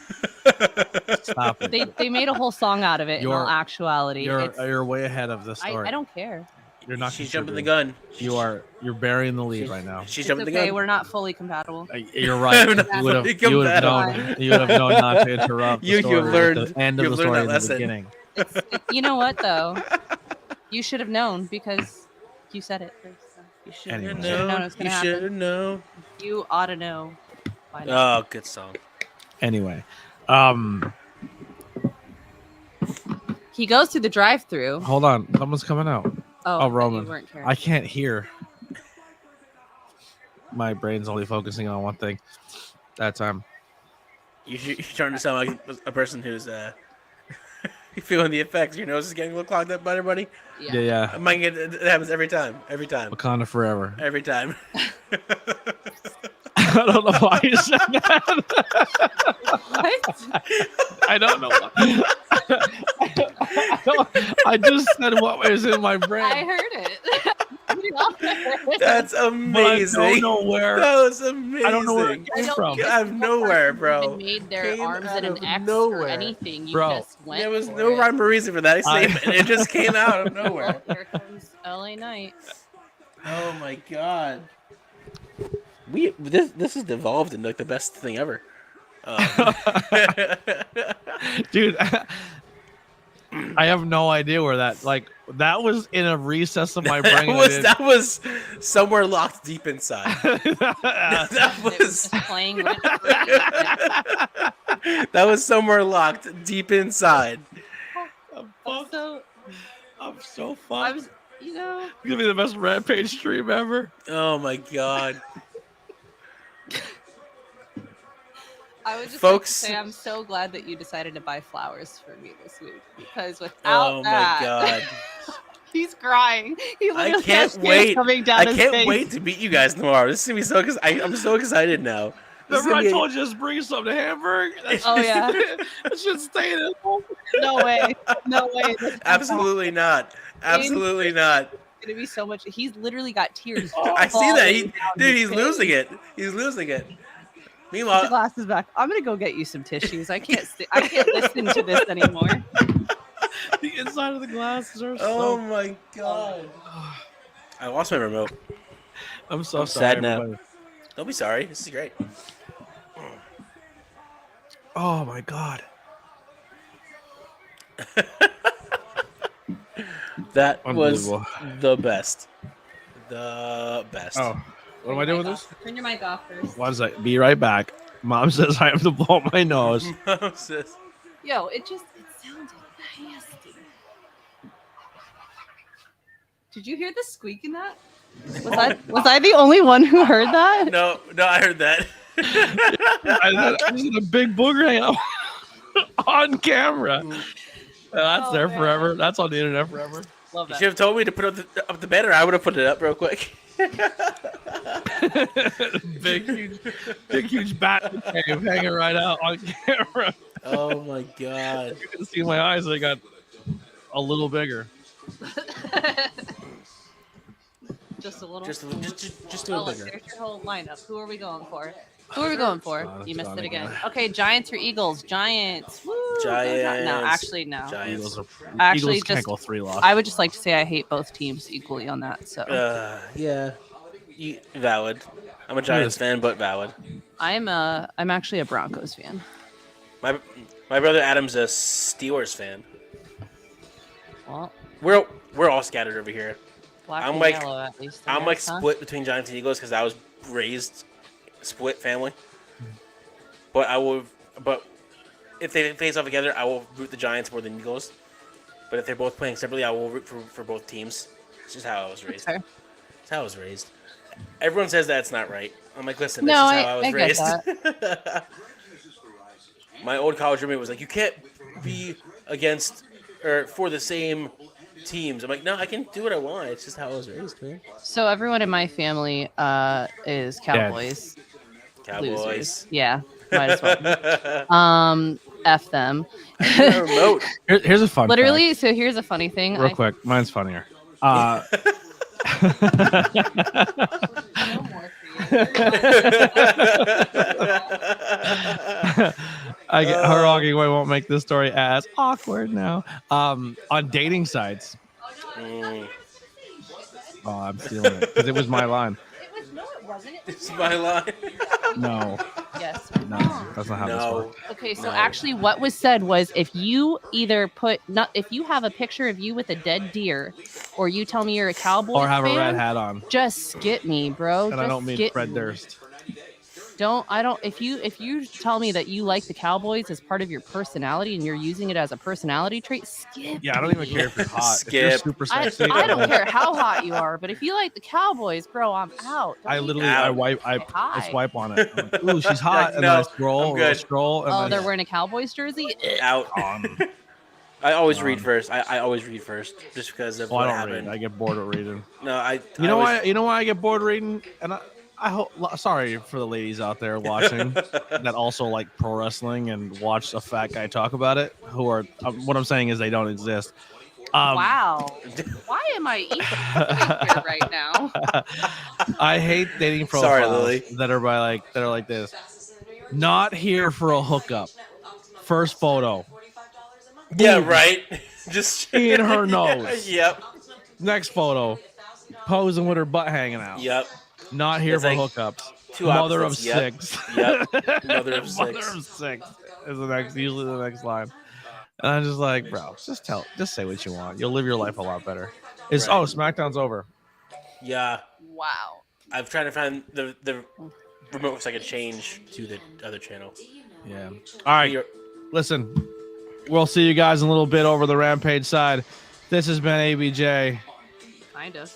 Stop it. They made a whole song out of it. In all You're- actuality, You're way ahead of the story. I don't care. You're not. She's jumping the contributing. gun. You're burying the lead right now. She's It's jumping the okay. gun. We're not fully compatible. You're right. We're not You would have fully known. compatible. You would have known not to interrupt. The You story have at learned. the end of You've the learned story that in the lesson. beginning. You know what though? You should have known because you said it first. So you should have Anyway. known it was You gonna should happen. have known. You ought to know. By now. Oh, good song. Anyway, He goes through the drive-through. hold on. Someone's coming out. Oh, Oh, Roman. You weren't caring. I can't hear. My brain's only focusing on one thing at a time. You're starting to sound like a person who's feeling the effects. Your nose is getting a little clogged up, buddy. Yeah. It happens every time. Wakanda forever. Every time. I don't know why you said that. What? I don't know why. I just said what was in my brain. I heard it. That's amazing. I don't know where. That was amazing. I don't know where it came from. Out of nowhere, bro. Even made their Came arms out at an of X nowhere. or anything. You Bro. just went. There was for no it. rhyme or reason for that statement. It just came out of nowhere. Here comes LA Knight. Oh my god. This has evolved into like the best thing ever. Dude, I have no idea where that that was in a recess of my brain. that was somewhere locked deep inside. That was Playing rent that was somewhere locked deep inside. I'm so fucked. You know, It's gonna be the best Rampage stream ever. Oh my god. I would just Folks. like to say I'm so glad that you decided to buy flowers for me this week because without Oh that, my god. he's crying. He I literally can't has tears wait. coming down I his can't face. wait to meet you guys tomorrow. This is gonna be so because I'm so excited now. This is Remember gonna I be- told you just bring some to Hamburg? Oh yeah, That should stay in home. no way, no way. That's Absolutely not. Absolutely not. gonna be so much. He's literally got tears. I see that. falling down his He's face. losing it. He's losing it. Put the Meanwhile, glasses back. I'm gonna go get you some tissues. I can't listen to this anymore. The inside of the glasses are oh so. my god. I lost my remote. I'm so I'm sorry. sad now. everybody. Don't be sorry. This is great. Oh my god. That was Unbelievable. the best. The best. Oh, what am I doing with this? Turn your mic off first. Why does that? Be right back. Mom says I have to blow my nose. Sis. Yo, it sounded nasty. Did you hear the squeak in that? Was I the only one who heard that? No, I heard that. I just had a big booger hanging out on camera. That's there man. forever. That's on the internet forever. Love You that. should have told me to put up the banner. I would have put it up real quick. big huge bat cave hanging right out on camera. Oh my god. You can see my eyes. They got a little bigger. Just a little. Just a Oh, little look, bigger. there's your whole lineup. Who are we going for? Who are we going for? John, You missed John it again. again. Okay, Giants or Eagles? Giants. Woo, Giants. No, actually, no. Giants. Eagles just- can't go 3 loss. I would just like to say I hate both teams equally on that. So Yeah. Valid. I'm a Giants fan, but valid. I'm actually a Broncos fan. My brother Adam's a Steelers fan. Well, We're all scattered over here. black I'm and like- yellow at least. I'm like huh? split between Giants and Eagles because I was raised split family. But if they face off together, I will root the Giants more than Eagles. But if they're both playing separately, I will root for both teams. It's just how I was raised. Fair. It's how I was raised. Everyone says that's not right. I'm like, listen, this No, is how I was I get raised. My old college roommate was like, you can't be against or for the same teams. I'm like, no, I can do what I want. It's just how I was raised, man. So everyone in my family is Cowboys. Cowboys. Losers. Yeah, might as well. F them. Remote. Here's a fun Literally. So here's a funny thing. fact. Real quick. Mine's funnier. No more for you. Haruki won't make this story as awkward now. On dating sites. Oh, I'm stealing it because it was my line. No, it wasn't. It's my line. No, Yes. no, that's not how this No. works. Okay, so No. actually what was said was if you either if you have a picture of you with a dead deer or you tell me you're a cowboy Or have fan, a red hat on, just skip me, bro. and I don't mean skip Fred me. Durst. If you tell me that you like the Cowboys as part of your personality and you're using it as a personality trait, skip. Yeah, I don't even care if you're hot. Skip. If you're super sexy, I don't care how hot you are, but if you like the Cowboys, bro, I'm out. Don't I even literally, I swipe on it. I'm like, ooh, she's hot, and then I scroll, I'm good. scroll. And Oh, then, they're wearing a Cowboys jersey. Out. I always read first. I always read first, just because of I what don't happened. read. I get bored of reading. No, You know why? You know why I get bored reading? And I hope. Sorry for the ladies out there watching that also like pro wrestling and watch a fat guy talk about it. Who are what I'm saying is they don't exist. Wow. Why am I even here right now? I hate dating profiles that are like this. Not here for a hookup. First photo. Yeah, right. Just in her nose. Yep. Next photo. Posing with her butt hanging out. Yep. Not here for hookups. Mother of six. Yep. Mother of six. Mother of six is usually the next line. And I'm just like, bro, just say what you want. You'll live your life a lot better. Smackdown's over. Yeah. Wow. I'm trying to find the remote so I can change to the other channel. Yeah. All right. Listen, we'll see you guys in a little bit over the Rampage side. This has been ABJ. Kind of.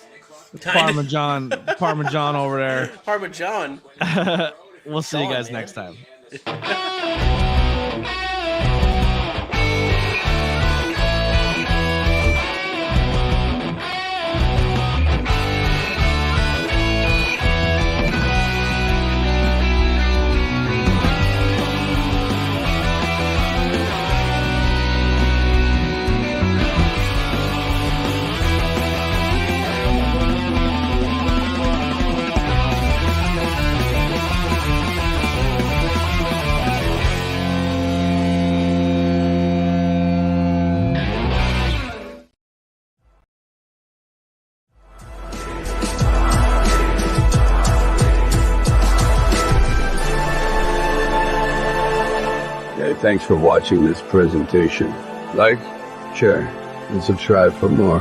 Parmesan over there. Parmesan. We'll see you guys next time. Thanks for watching this presentation. Like, share, and subscribe for more.